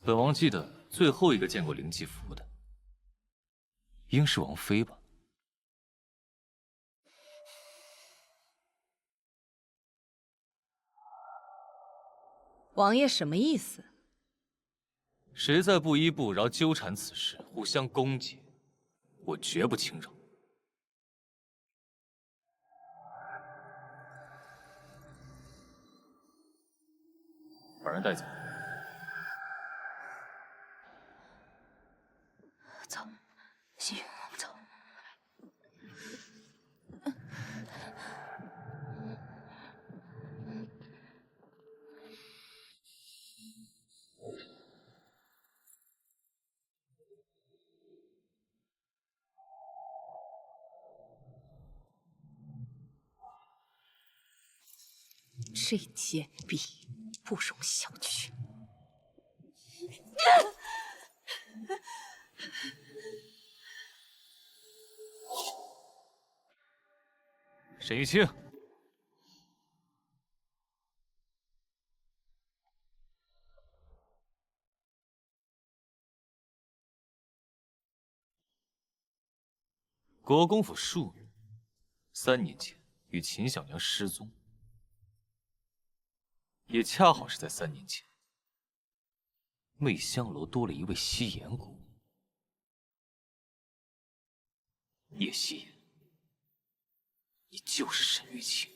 本王记得最后一个见过灵济福的，应是王妃吧？王爷什么意思？谁在不依不饶纠缠此事，互相攻讦，我绝不轻饶。把人带走。走，西域，我们走。这贱婢不容小觑。沈玉清，国公府庶女3年前与秦小娘失踪，也恰好是在3年前，媚香楼多了一位西颜姑。叶夕颜，你就是沈玉清。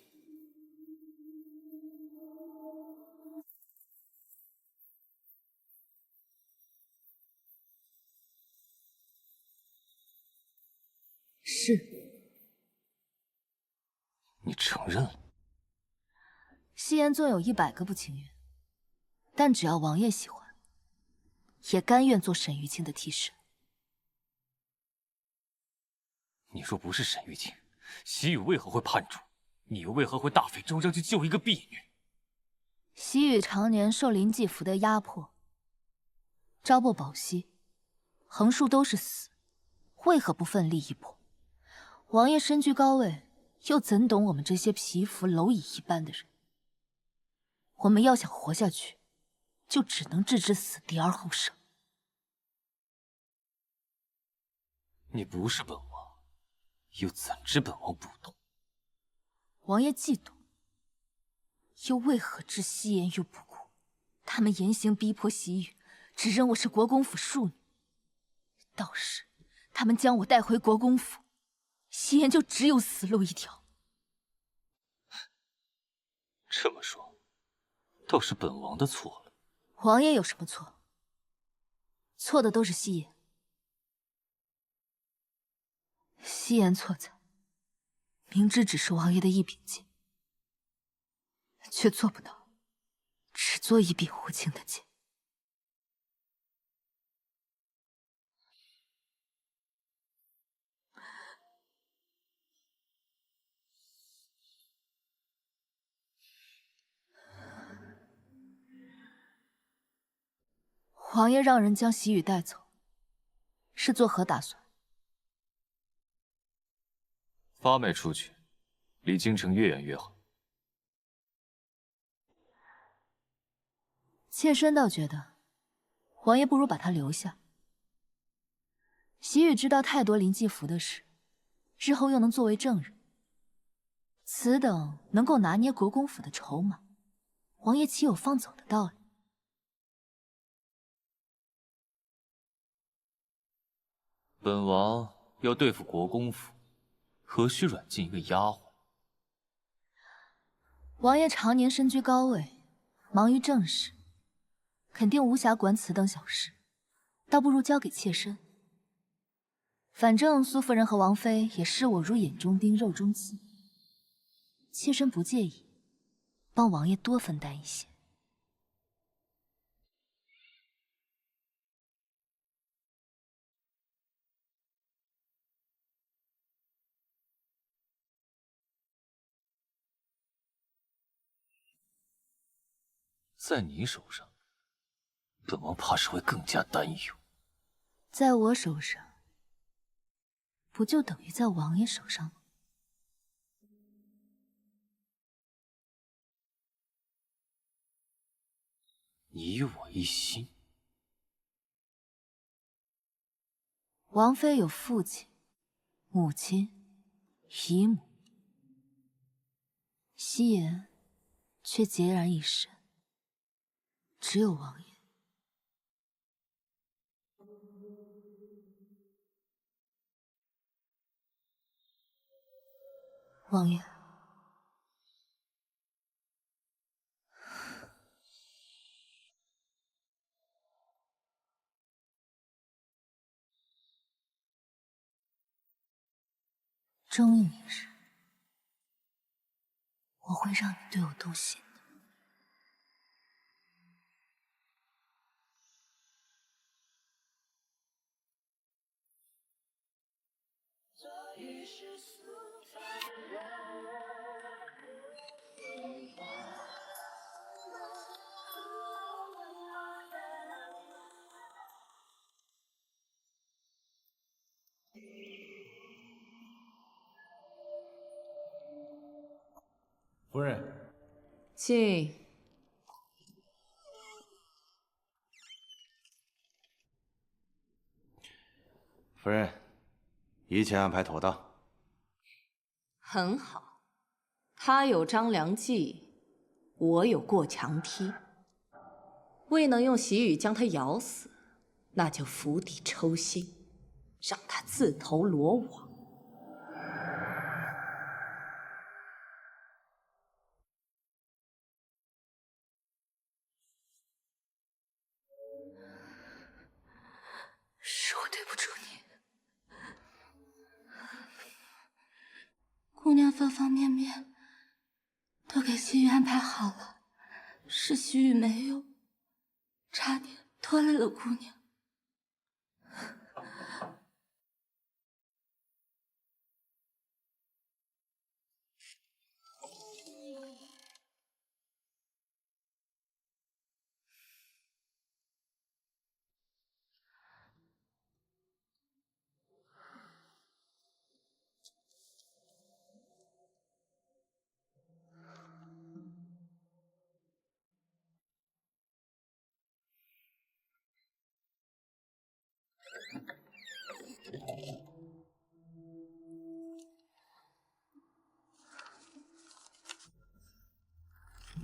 是。你承认了？夕颜纵有100个不情愿，但只要王爷喜欢，也甘愿做沈玉清的替身。你若不是沈玉清，西域为何会叛主？你又为何会大费周章去救一个婢女？西域常年受林继福的压迫，朝不保夕，横竖都是死，为何不奋力一搏？王爷身居高位，又怎懂我们这些蚍蜉蝼蚁一般的人？我们要想活下去，就只能置之死地而后生。你不是本王，又怎知本王不懂？王爷既懂，又为何置夕颜于不顾？他们严刑逼迫西域，只认我是国公府庶女。到时他们将我带回国公府，夕颜就只有死路一条。这么说，倒是本王的错了。王爷有什么错？错的都是夕颜。夕颜错在明知只是王爷的一柄剑，却做不到只做一柄无情的剑。王爷让人将喜雨带走，是作何打算？发卖出去，离京城越远越好。妾身倒觉得，王爷不如把他留下。喜雨知道太多林继福的事，日后又能作为证人，此等能够拿捏国公府的筹码，王爷岂有放走的道理？本王要对付国公府，何须软禁一个丫鬟？王爷常年身居高位，忙于政事，肯定无暇管此等小事，倒不如交给妾身。反正苏夫人和王妃也视我如眼中钉、肉中刺，妾身不介意帮王爷多分担一些。在你手上，本王怕是会更加担忧。在我手上，不就等于在王爷手上吗？你与我一心。王妃有父亲、母亲、姨母，夕颜却孑然一身，只有王爷。王爷，终于明日，我会让你对我动心的。夫人，进。夫人，一切安排妥当。很好，他有张良计，我有过墙梯。未能用喜雨将他咬死，那就釜底抽薪，让他自投罗网。是我对不住你。姑娘方方面面都给西域安排好了，是西域没有，差点拖累了姑娘。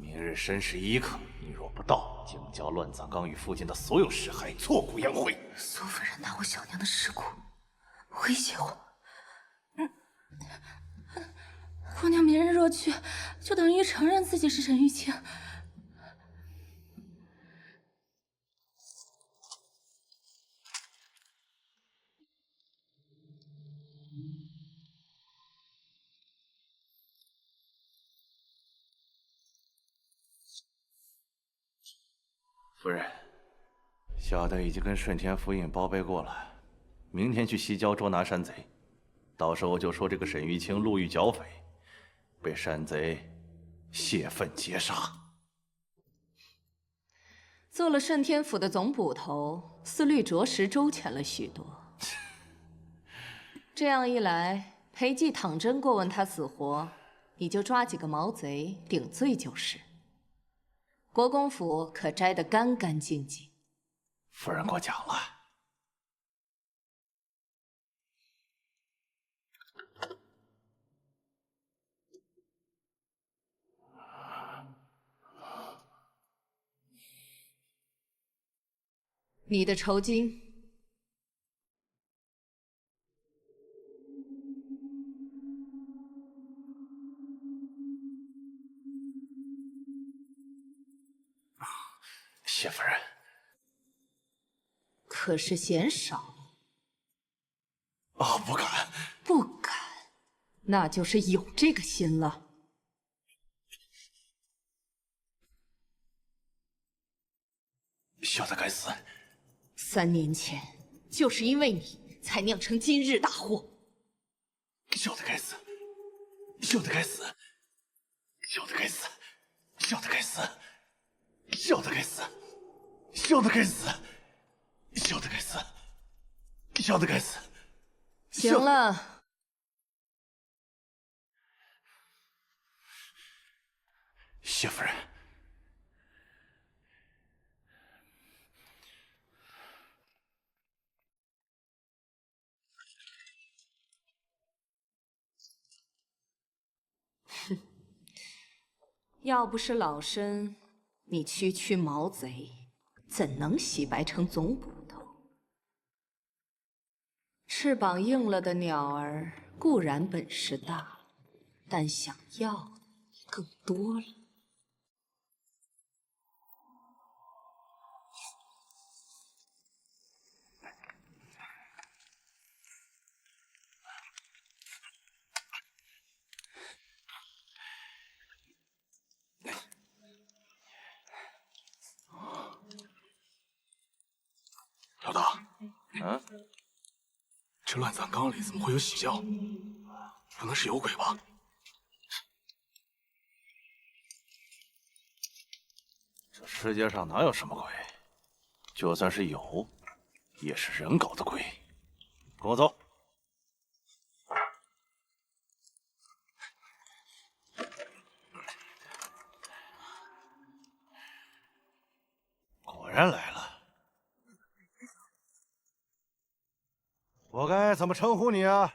明日申时1刻，你若不到，京郊乱葬岗与附近的所有尸骸挫骨扬灰。苏夫人拿我小娘的尸骨威胁我。姑娘明日若去，就等于承认自己是沈玉清。夫人，小的已经跟顺天府尹报备过了，明天去西郊捉拿山贼，到时候就说这个沈玉清路遇剿匪，被山贼泄愤劫杀。做了顺天府的总捕头，思虑着实周全了许多。这样一来，裴寂倘真过问他死活，你就抓几个毛贼顶罪就是。国公府可摘得干干净净。夫人过奖了。你的酬金。谢夫人。可是嫌少。不敢。不敢，那就是有这个心了。小的该死。3年前，就是因为你才酿成今日大祸。小的该死。小的该死。小的该死。小的该死。小的该死。小的该死。小的该死。小的该死。行了。谢夫人。哼，要不是老身，你区毛贼，怎能洗白成总捕头？翅膀硬了的鸟儿固然本事大，但想要的更多了。老大，这乱葬岗里怎么会有喜轿？不能是有鬼吧？这世界上哪有什么鬼？就算是有，也是人搞的鬼。跟我走。然来了，我该怎么称呼你啊？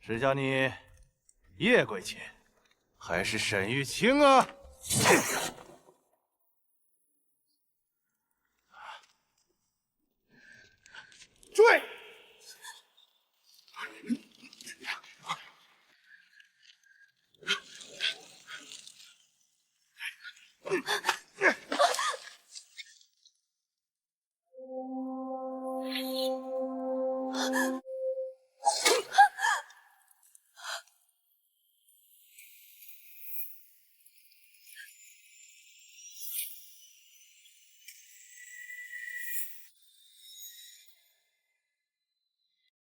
是叫你叶贵卿，还是沈玉清啊？追！